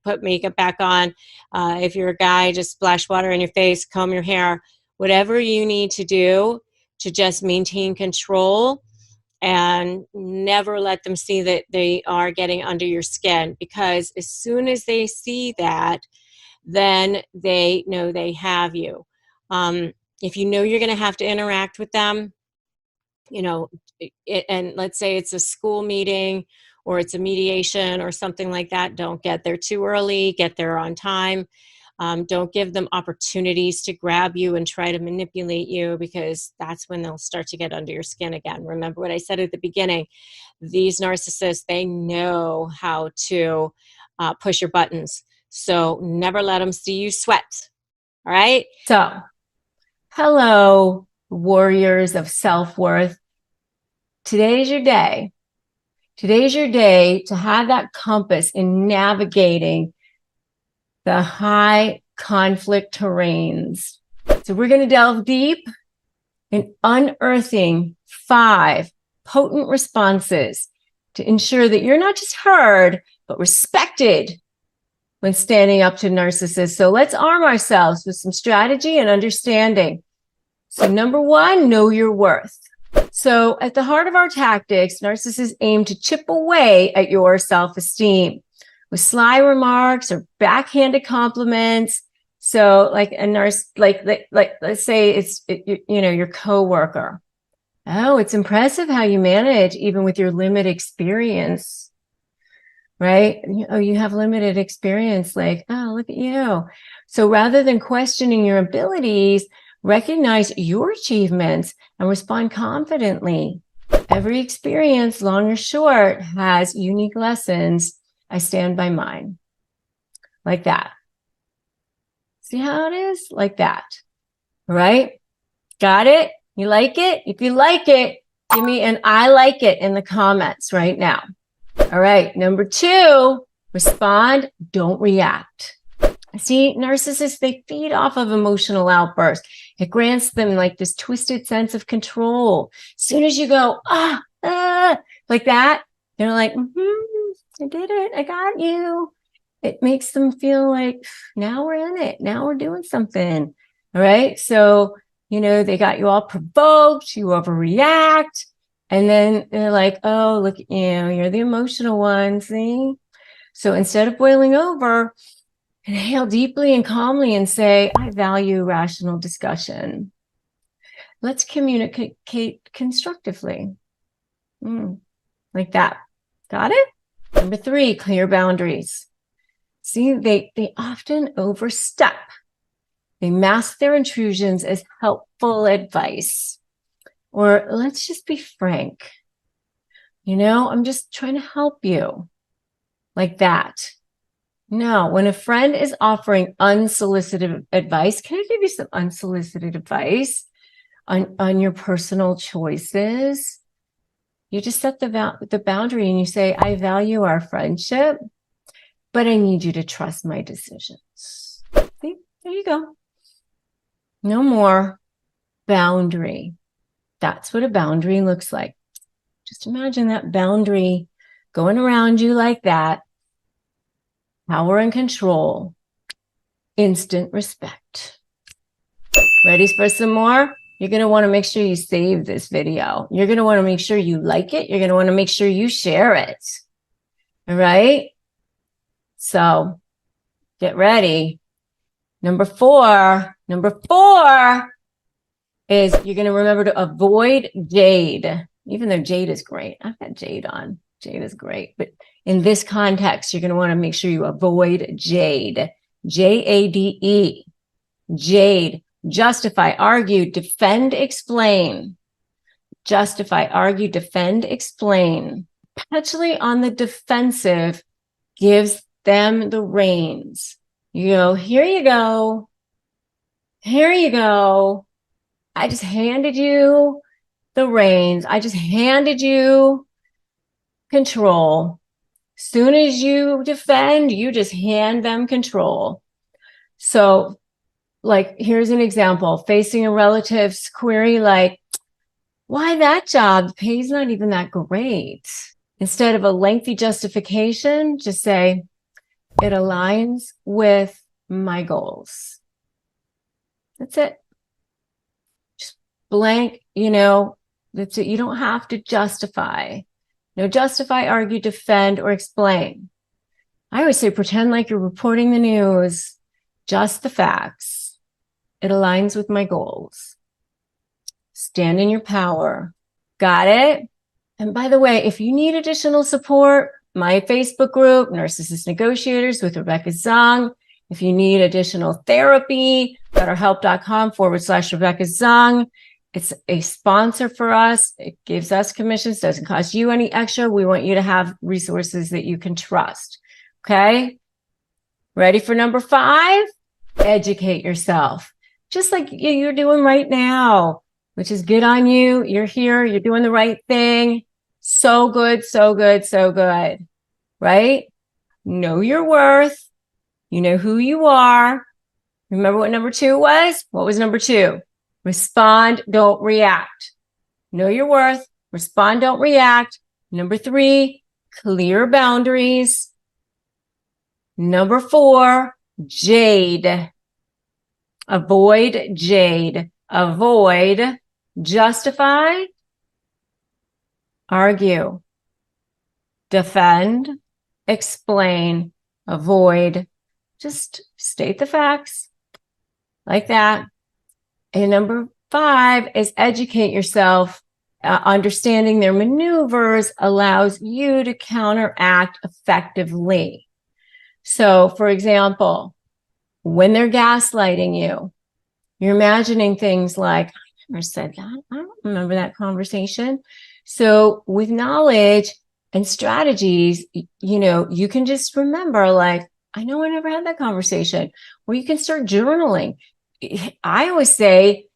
put makeup back on. If you're a guy, just splash water in your face, comb your hair, whatever you need to do to just maintain control and never let them see that they are getting under your skin. Because as soon as they see that, then they know they have you. If you know you're going to have to interact with them, and let's say it's a school meeting or it's a mediation or something like that, don't get there too early, get there on time. Don't give them opportunities to grab you and try to manipulate you, because that's when they'll start to get under your skin again. Remember what I said at the beginning, these narcissists, they know how to push your buttons. So never let them see you sweat. All right? So, hello, warriors of self-worth. Today's your day. Today's your day to have that compass in navigating the high conflict terrains. So we're going to delve deep in unearthing 5 potent responses to ensure that you're not just heard, but respected when standing up to narcissists. So let's arm ourselves with some strategy and understanding. So number 1, know your worth. So at the heart of our tactics, narcissists aim to chip away at your self-esteem. with sly remarks or backhanded compliments. So like a let's say your coworker. Oh, it's impressive how you manage even with your limited experience, right? Oh, you have limited experience. Like, oh, look at you. So rather than questioning your abilities, recognize your achievements and respond confidently. Every experience, long or short, has unique lessons. I stand by mine. Like that. See how it is? Like that. All right? Got it? You like it? If you like it, give me an I like it in the comments right now. All right. Number 2, respond, don't react. See, narcissists, they feed off of emotional outbursts. It grants them like this twisted sense of control. As soon as you go, like that, they're like, I did it. I got you. It makes them feel like now we're in it. Now we're doing something. All right. So, they got you all provoked, you overreact. And then they're like, oh, look at you. You're the emotional one. See? So instead of boiling over, inhale deeply and calmly and say, I value rational discussion. Let's communicate constructively. Like that. Got it? Number 3, clear boundaries. See, they often overstep. They mask their intrusions as helpful advice. Or let's just be frank. I'm just trying to help you. Like that. No, when a friend is offering unsolicited advice, can I give you some unsolicited advice on your personal choices? You just set the boundary and you say, I value our friendship, but I need you to trust my decisions. See, there you go. No more boundary. That's what a boundary looks like. Just imagine that boundary going around you like that. Power and control. Instant respect. Ready for some more? You're going to want to make sure you save this video. You're going to want to make sure you like it. You're going to want to make sure you share it. All right? So get ready. Number 4 is you're going to remember to avoid jade. Even though jade is great. I've got jade on. Jade is great. But in this context, you're going to want to make sure you avoid jade. Jade. Jade. Justify, argue, defend, explain. Justify, argue, defend, explain. Perpetually on the defensive gives them the reins. You go, here you go. Here you go. I just handed you the reins. I just handed you control. Soon as you defend, you just hand them control. So, like, here's an example. Facing a relative's query like, why that job? The pay's not even that great. Instead of a lengthy justification, just say, it aligns with my goals. That's it. Just blank, that's it. You don't have to justify. No justify, argue, defend, or explain. I always say, pretend like you're reporting the news, just the facts. It aligns with my goals. Stand in your power. Got it? And by the way, if you need additional support, my Facebook group, Narcissist Negotiators with Rebecca Zung. If you need additional therapy, betterhelp.com/Rebecca Zung. It's a sponsor for us. It gives us commissions, doesn't cost you any extra. We want you to have resources that you can trust. Okay? Ready for number 5? Educate yourself. Just like you're doing right now, which is good on you. You're here. You're doing the right thing. So good, so good, so good. Right? Know your worth. You know who you are. Remember what number 2 was? What was number 2? Respond, don't react. Know your worth. Respond, don't react. Number 3, clear boundaries. Number 4, jade. Avoid jade. Avoid, justify, argue, defend, explain, avoid, just state the facts like that. And number 5 is educate yourself. Understanding their maneuvers allows you to counteract effectively. So, for example, when they're gaslighting you, you're imagining things like, I never said that. I don't remember that conversation. So with knowledge and strategies, you can just remember, like, I know I never had that conversation. Or you can start journaling. I always say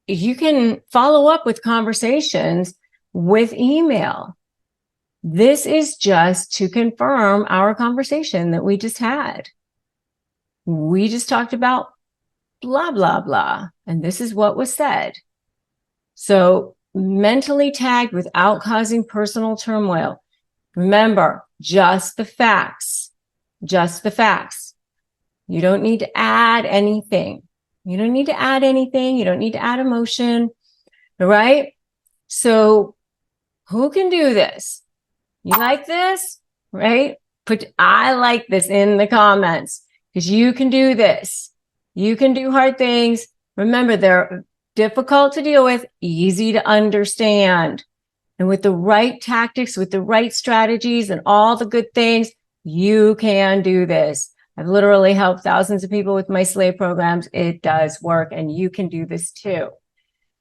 you can follow up with conversations with email. This is just to confirm our conversation that we just had. We just talked about blah, blah, blah. And this is what was said. So mentally tagged without causing personal turmoil. Remember, just the facts, just the facts. You don't need to add anything. You don't need to add anything. You don't need to add emotion. All right. So who can do this? You like this? Right? Put I like this in the comments because you can do this. You can do hard things. Remember, they're difficult to deal with, easy to understand. And with the right tactics, with the right strategies and all the good things, you can do this. I've literally helped thousands of people with my slave programs. It does work, and you can do this too,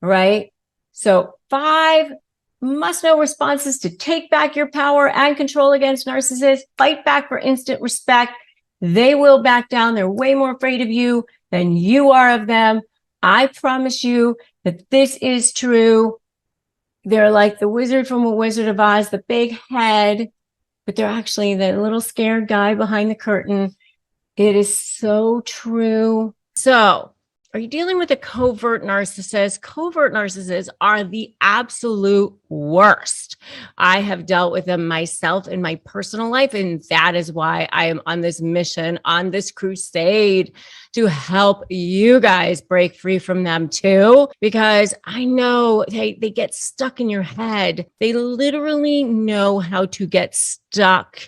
right? So 5 must-know responses to take back your power and control against narcissists. Fight back for instant respect. They will back down. They're way more afraid of you than you are of them. I promise you that this is true. They're like the wizard from A Wizard of Oz, the big head, but they're actually the little scared guy behind the curtain. It is so true. So, are you dealing with a covert narcissist? Covert narcissists are the absolute worst. I have dealt with them myself in my personal life, and that is why I am on this mission, on this crusade to help you guys break free from them too, because I know they get stuck in your head. They literally know how to get stuck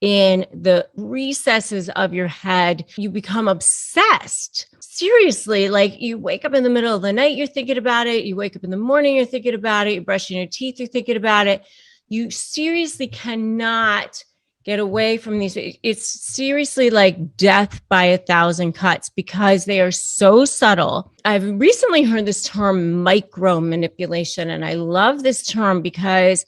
in the recesses of your head. You become obsessed. Seriously, like you wake up in the middle of the night, you're thinking about it. You wake up in the morning, you're thinking about it. You're brushing your teeth, you're thinking about it. You seriously cannot get away from these. It's seriously like death by 1,000 cuts because they are so subtle. I've recently heard this term micro manipulation, and I love this term because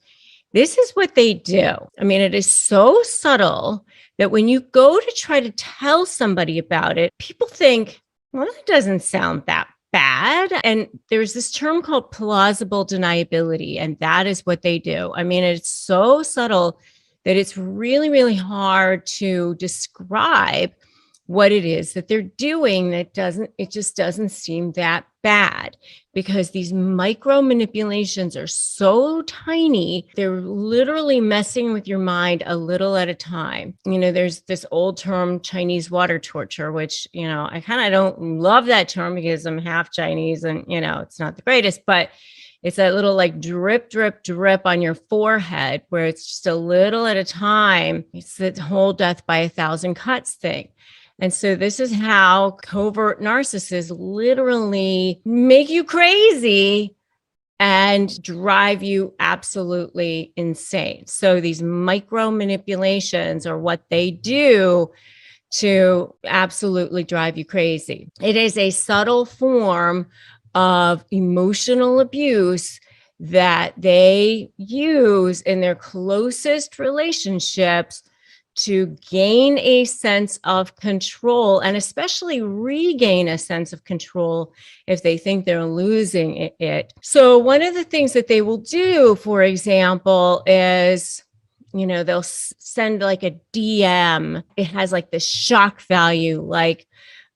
this is what they do. I mean, it is so subtle that when you go to try to tell somebody about it, people think, well, it doesn't sound that bad. And there's this term called plausible deniability, and that is what they do. I mean, it's so subtle that it's really, really hard to describe what it is that they're doing. It just doesn't seem that bad because these micro manipulations are so tiny. They're literally messing with your mind a little at a time. There's this old term, Chinese water torture, which, I kind of don't love that term because I'm half Chinese and, it's not the greatest, but it's that little like drip, drip, drip on your forehead where it's just a little at a time. It's the whole death by 1,000 cuts thing. And so this is how covert narcissists literally make you crazy and drive you absolutely insane. So these micro manipulations are what they do to absolutely drive you crazy. It is a subtle form of emotional abuse that they use in their closest relationships to gain a sense of control and especially regain a sense of control if they think they're losing it. So one of the things that they will do, for example, is, they'll send like a DM. It has like this shock value, like,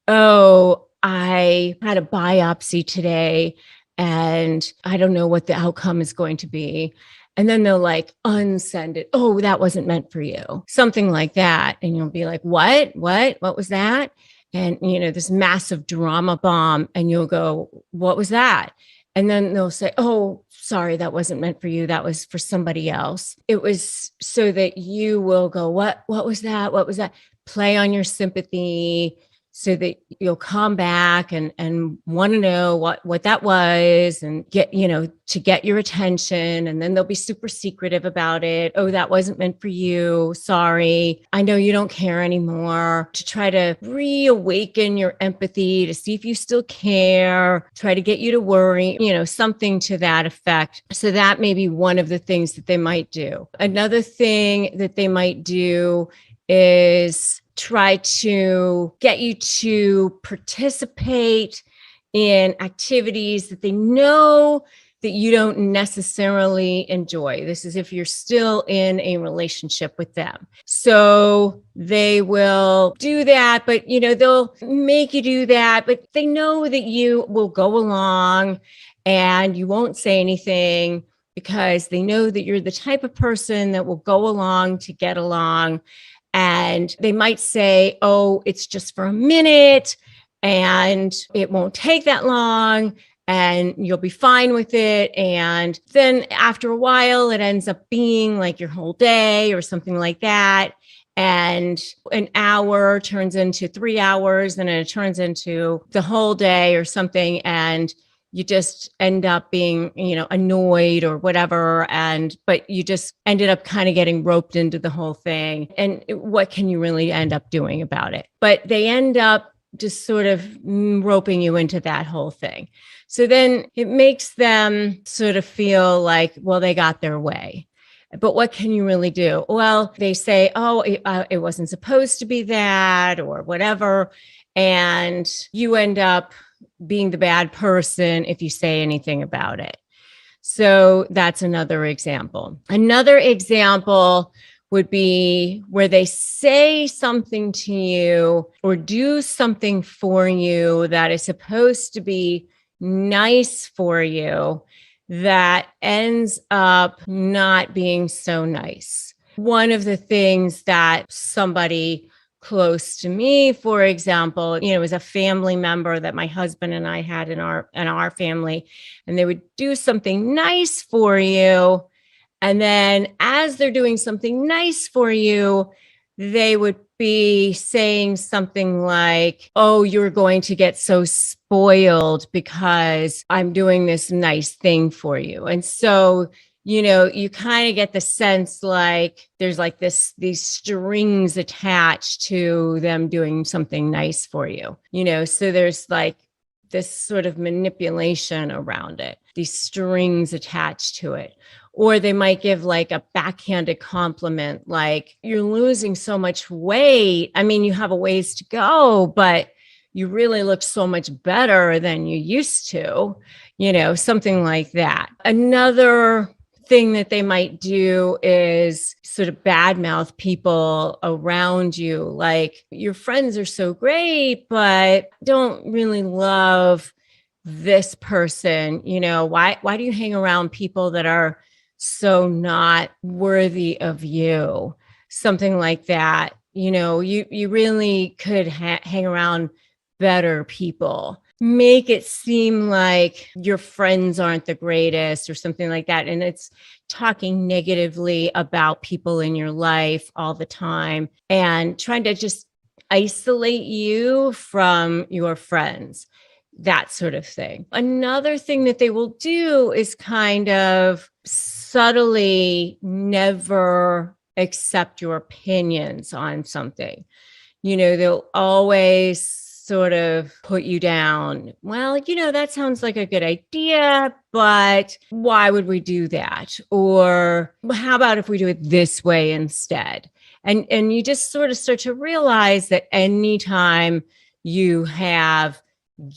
oh, I had a biopsy today and I don't know what the outcome is going to be. And then they'll like unsend it. Oh, that wasn't meant for you. Something like that. And you'll be like, what was that? And, this massive drama bomb. And you'll go, what was that? And then they'll say, oh, sorry, that wasn't meant for you. That was for somebody else. It was so that you will go, what was that? What was that? play on your sympathy so that you'll come back and want to know what that was and get, to get your attention. And then they'll be super secretive about it. Oh, that wasn't meant for you. Sorry. I know you don't care anymore. To try to reawaken your empathy, to see if you still care, try to get you to worry, something to that effect. So that may be one of the things that they might do. Another thing that they might do is try to get you to participate in activities that they know that you don't necessarily enjoy. This is if you're still in a relationship with them. So they will do that, but they'll make you do that, but they know that you will go along and you won't say anything because they know that you're the type of person that will go along to get along. And they might say, oh, it's just for a minute and it won't take that long and you'll be fine with it. And then after a while, it ends up being like your whole day or something like that. And an hour turns into 3 hours and it turns into the whole day or something. And you just end up being, annoyed or whatever. But you just ended up kind of getting roped into the whole thing. And what can you really end up doing about it? But they end up just sort of roping you into that whole thing. So then it makes them sort of feel like, well, they got their way. But what can you really do? Well, they say, oh, it wasn't supposed to be that or whatever. And you end up being the bad person if you say anything about it. So that's another example. Another example would be where they say something to you or do something for you that is supposed to be nice for you that ends up not being so nice. One of the things that somebody close to me, for example, was a family member that my husband and I had in our family, and they would do something nice for you. And then as they're doing something nice for you, they would be saying something like, oh, you're going to get so spoiled because I'm doing this nice thing for you. And so you kind of get the sense like there's like these strings attached to them doing something nice for you, so there's like this sort of manipulation around it, these strings attached to it. Or they might give like a backhanded compliment, like you're losing so much weight. I mean, you have a ways to go, but you really look so much better than you used to, something like that. Another thing that they might do is sort of badmouth people around you. Like your friends are so great, but don't really love this person. Why do you hang around people that are so not worthy of you? Something like that. You really could hang around better people. Make it seem like your friends aren't the greatest or something like that. And it's talking negatively about people in your life all the time and trying to just isolate you from your friends, that sort of thing. Another thing that they will do is kind of subtly never accept your opinions on something. They'll always sort of put you down. Well, that sounds like a good idea, but why would we do that? Or how about if we do it this way instead? And you just sort of start to realize that anytime you have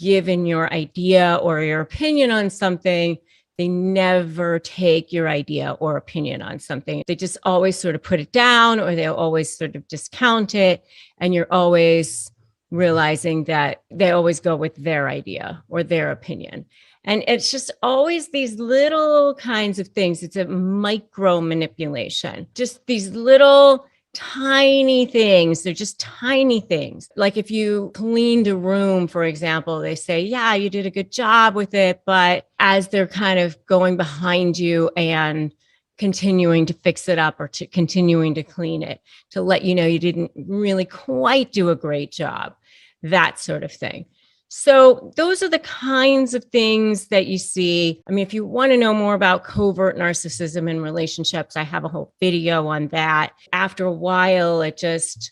given your idea or your opinion on something, they never take your idea or opinion on something. They just always sort of put it down, or they'll always sort of discount it. And you're always realizing that they always go with their idea or their opinion. And it's just always these little kinds of things. It's a micro manipulation, just these little tiny things. They're just tiny things. Like if you cleaned a room, for example, they say, yeah, you did a good job with it. But as they're kind of going behind you and continuing to fix it up or to continuing to clean it, to let you know you didn't really quite do a great job, that sort of thing. So those are the kinds of things that you see. I mean, if you want to know more about covert narcissism in relationships, I have a whole video on that. After a while, it just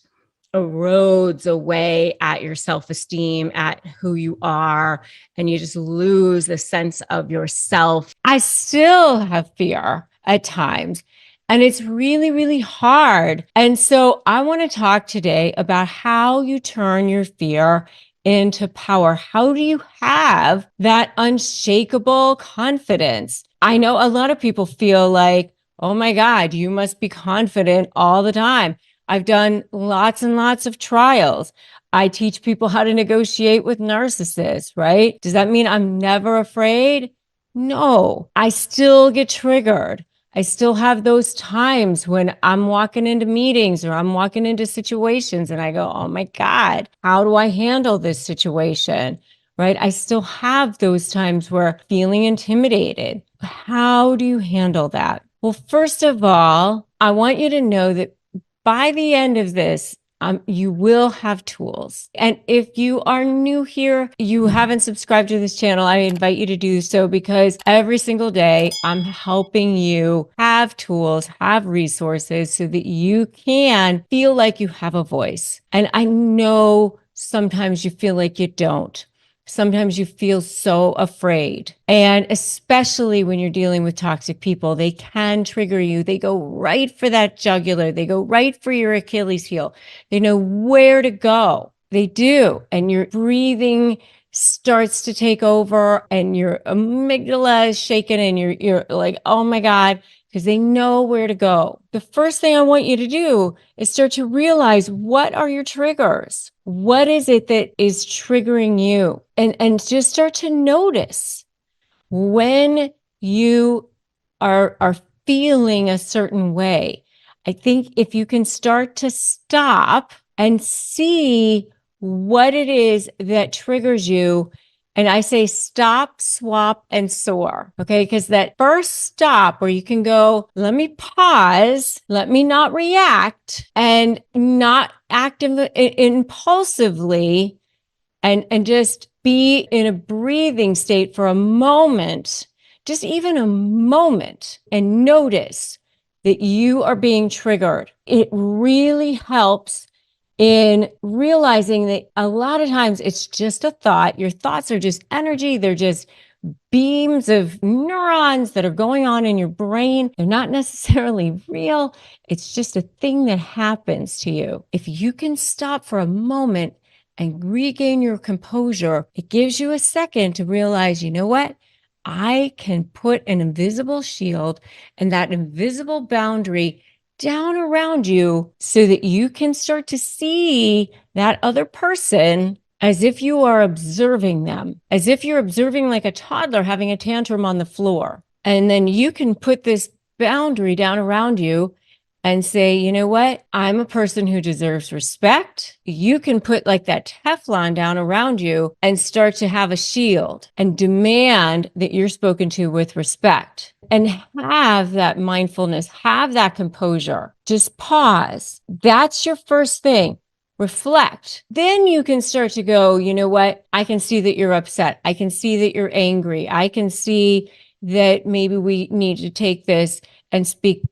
erodes away at your self-esteem, at who you are, and you just lose the sense of yourself. I still have fear at times, and it's really, really hard. And so I want to talk today about how you turn your fear into power. How do you have that unshakable confidence? I know a lot of people feel like, oh my God, you must be confident all the time. I've done lots and lots of trials. I teach people how to negotiate with narcissists, right? Does that mean I'm never afraid? No, I still get triggered. I still have those times when I'm walking into meetings or I'm walking into situations and I go, oh my God, how do I handle this situation? Right? I still have those times where feeling intimidated. How do you handle that? Well, first of all, I want you to know that by the end of this, you will have tools. And if you are new here, you haven't subscribed to this channel, I invite you to do so, because every single day I'm helping you have tools, have resources so that you can feel like you have a voice. And I know sometimes you feel like you don't. Sometimes you feel so afraid. And especially when you're dealing with toxic people, they can trigger you. They go right for that jugular. They go right for your Achilles heel. They know where to go. They do. And your breathing starts to take over and your amygdala is shaking and you're like, oh my God, because they know where to go. The first thing I want you to do is start to realize, what are your triggers? What is it that is triggering you? And just start to notice when you are feeling a certain way. I think if you can start to stop and see what it is that triggers you, and I say stop, swap, and soar. Okay. Because that first stop where you can go, let me pause, let me not react and not act impulsively, and just be in a breathing state for a moment, just even a moment, and notice that you are being triggered. It really helps in realizing that a lot of times it's just a thought. Your thoughts are just energy. They're just beams of neurons that are going on in your brain. They're not necessarily real. It's just a thing that happens to you. If you can stop for a moment and regain your composure, it gives you a second to realize, you know what? I can put an invisible shield and that invisible boundary down around you so that you can start to see that other person as if you are observing them, as if you're observing like a toddler having a tantrum on the floor. And then you can put this boundary down around you and say, you know what? I'm a person who deserves respect. You can put like that Teflon down around you and start to have a shield and demand that you're spoken to with respect, and have that mindfulness, have that composure. Just pause. That's your first thing. Reflect. Then you can start to go, you know what? I can see that you're upset. I can see that you're angry. I can see that maybe we need to take this and speak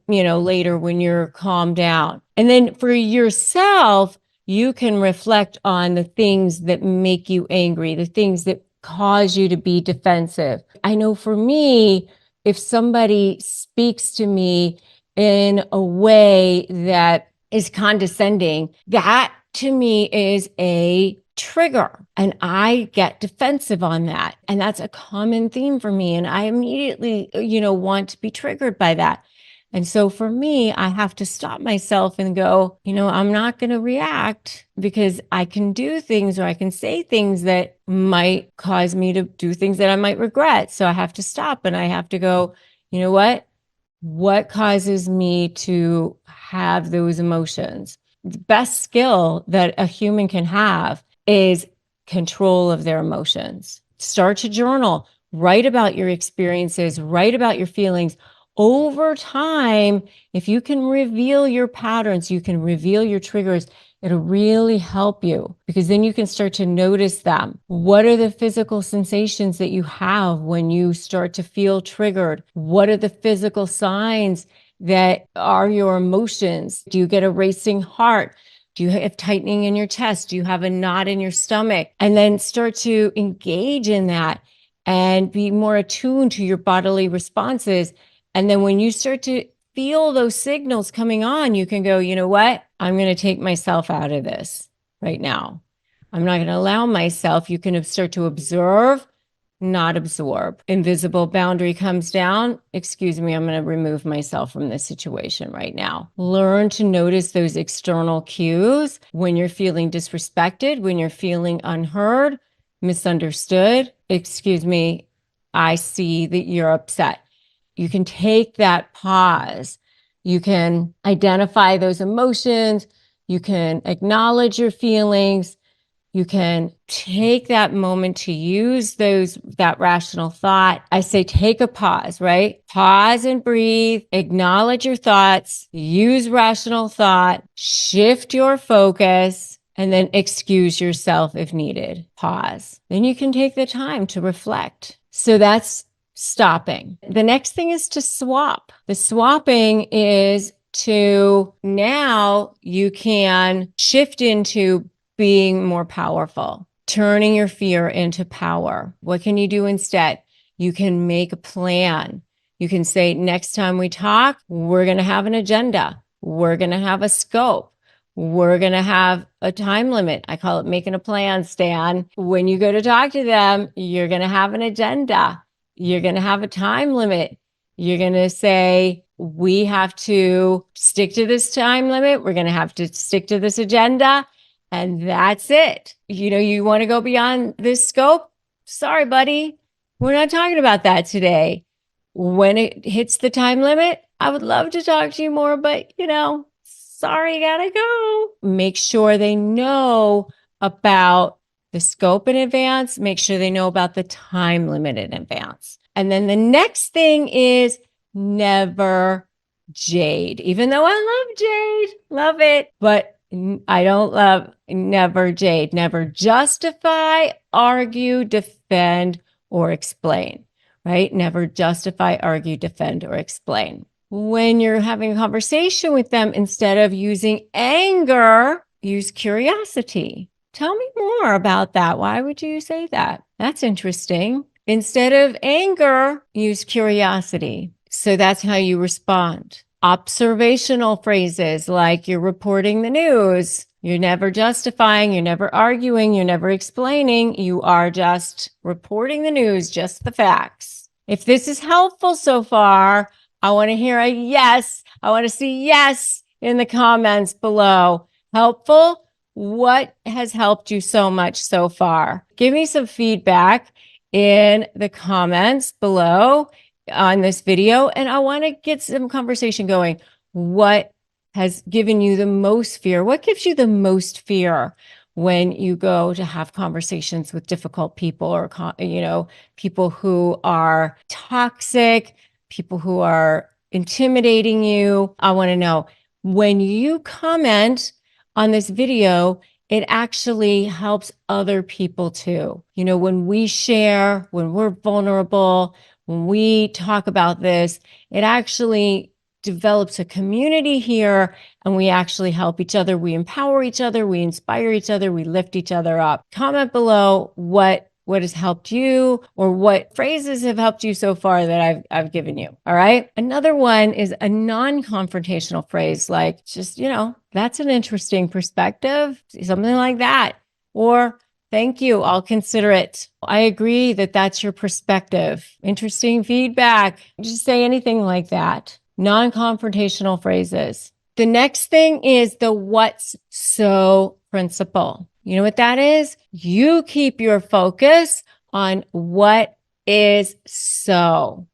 later when you're calmed down. And then for yourself, you can reflect on the things that make you angry, the things that cause you to be defensive. I know for me, if somebody speaks to me in a way that is condescending, that to me is a trigger, and I get defensive on that. And that's a common theme for me. And I immediately, want to be triggered by that. And so for me, I have to stop myself and go, I'm not going to react, because I can do things or I can say things that might cause me to do things that I might regret. So I have to stop and I have to go, you know what? What causes me to have those emotions? The best skill that a human can have is control of their emotions. Start to journal, write about your experiences, write about your feelings. over time, if you can reveal your patterns, you can reveal your triggers, it'll really help you, because then you can start to notice them. What are the physical sensations that you have when you start to feel triggered? What are the physical signs that are your emotions? Do you get a racing heart? Do you have tightening in your chest? Do you have a knot in your stomach? And then start to engage in that and be more attuned to your bodily responses. And then when you start to feel those signals coming on, you can go, you know what? I'm going to take myself out of this right now. I'm not going to allow myself. You can start to observe, not absorb. Invisible boundary comes down. Excuse me, I'm going to remove myself from this situation right now. Learn to notice those external cues when you're feeling disrespected, when you're feeling unheard, misunderstood. Excuse me, I see that you're upset. You can take that pause. You can identify those emotions. You can acknowledge your feelings. You can take that moment to use that rational thought. I say, take a pause, right? Pause and breathe, acknowledge your thoughts, use rational thought, shift your focus, and then excuse yourself if needed. Pause. Then you can take the time to reflect. So that's stopping. The next thing is to swap. The swapping is to now you can shift into being more powerful, turning your fear into power. What can you do instead? You can make a plan. You can say, next time we talk, we're going to have an agenda. We're going to have a scope. We're going to have a time limit. I call it making a plan, Stan. When you go to talk to them, you're going to have an agenda. You're going to have a time limit. You're going to say, we have to stick to this time limit. We're going to have to stick to this agenda. And that's it. You want to go beyond this scope? Sorry, buddy. We're not talking about that today. When it hits the time limit, I would love to talk to you more, but sorry, gotta go. Make sure they know about the scope in advance. Make sure they know about the time limit in advance. And then the next thing is never jade. Even though I love jade, love it, but I don't love never jade. Never justify, argue, defend, or explain, right? Never justify, argue, defend, or explain. When you're having a conversation with them, instead of using anger, use curiosity. Tell me more about that. Why would you say that? That's interesting. Instead of anger, use curiosity. So that's how you respond. Observational phrases like you're reporting the news. You're never justifying, you're never arguing, you're never explaining. You are just reporting the news, just the facts. If this is helpful so far, I want to hear a yes. I want to see yes in the comments below. Helpful? What has helped you so much so far? Give me some feedback in the comments below on this video, and I want to get some conversation going. What has given you the most fear? What gives you the most fear when you go to have conversations with difficult people, or people who are toxic, people who are intimidating you? I want to know. When you comment on this video, it actually helps other people too. When we share, when we're vulnerable, when we talk about this, it actually develops a community here, and we actually help each other. We empower each other. We inspire each other. We lift each other up. Comment below what has helped you, or what phrases have helped you so far that I've given you. All right. Another one is a non-confrontational phrase, like just, that's an interesting perspective, something like that. Or thank you, I'll consider it. I agree that that's your perspective. Interesting feedback. Just say anything like that. Non-confrontational phrases. The next thing is the what's so principle. You know what that is? You keep your focus on what is so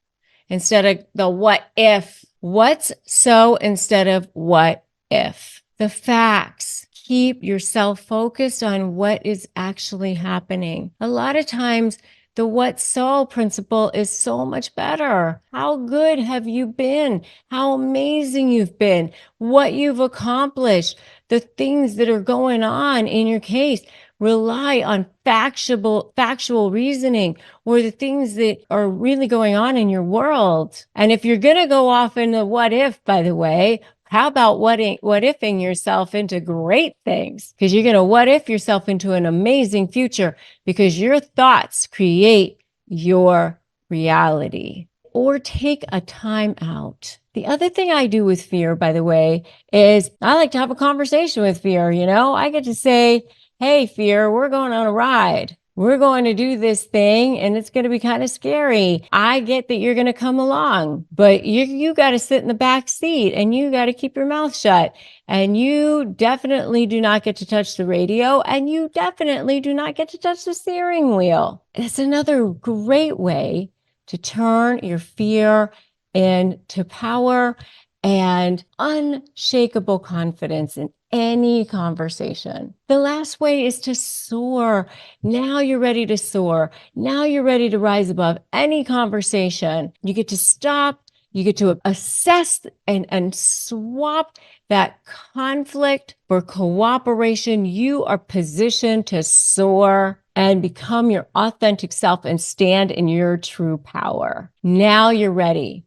instead of the what if. What's so instead of what if. The facts. Keep yourself focused on what is actually happening. A lot of times The what so principle is so much better. How good have you been? How amazing you've been, what you've accomplished, the things that are going on in your case. Rely on factual reasoning, or the things that are really going on in your world. And if you're going to go off in the what if, by the way, how about what ifing yourself into great things? Because you're going to what if yourself into an amazing future, because your thoughts create your reality. Or take a time out. The other thing I do with fear, by the way, is I like to have a conversation with fear. I get to say, hey, fear, we're going on a ride. We're going to do this thing and it's going to be kind of scary. I get that you're going to come along, but you got to sit in the back seat and you got to keep your mouth shut. And you definitely do not get to touch the radio, and you definitely do not get to touch the steering wheel. It's another great way to turn your fear into power and unshakable confidence in any conversation. The last way is to soar. Now you're ready to soar. Now you're ready to rise above any conversation. You get to stop. You get to assess and swap that conflict for cooperation. You are positioned to soar and become your authentic self and stand in your true power. Now you're ready.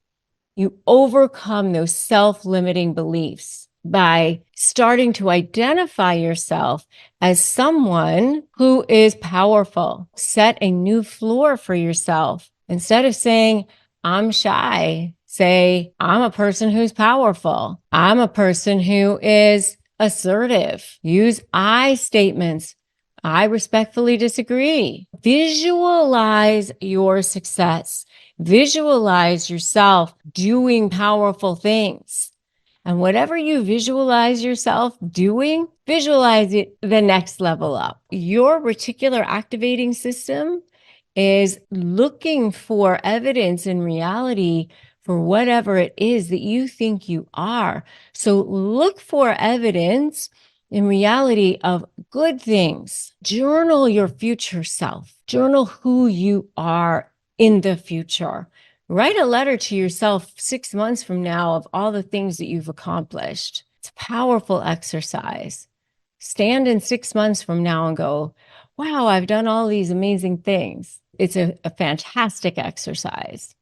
You overcome those self-limiting beliefs by starting to identify yourself as someone who is powerful. Set a new floor for yourself. Instead of saying, I'm shy, say, I'm a person who's powerful. I'm a person who is assertive. Use I statements. I respectfully disagree. Visualize your success. Visualize yourself doing powerful things. And whatever you visualize yourself doing, visualize it the next level up. Your reticular activating system is looking for evidence in reality for whatever it is that you think you are. So look for evidence in reality of good things. Journal your future self. Journal who you are in the future. Write a letter to yourself 6 months from now of all the things that you've accomplished. It's a powerful exercise. Stand in 6 months from now and go, wow, I've done all these amazing things. It's a fantastic exercise.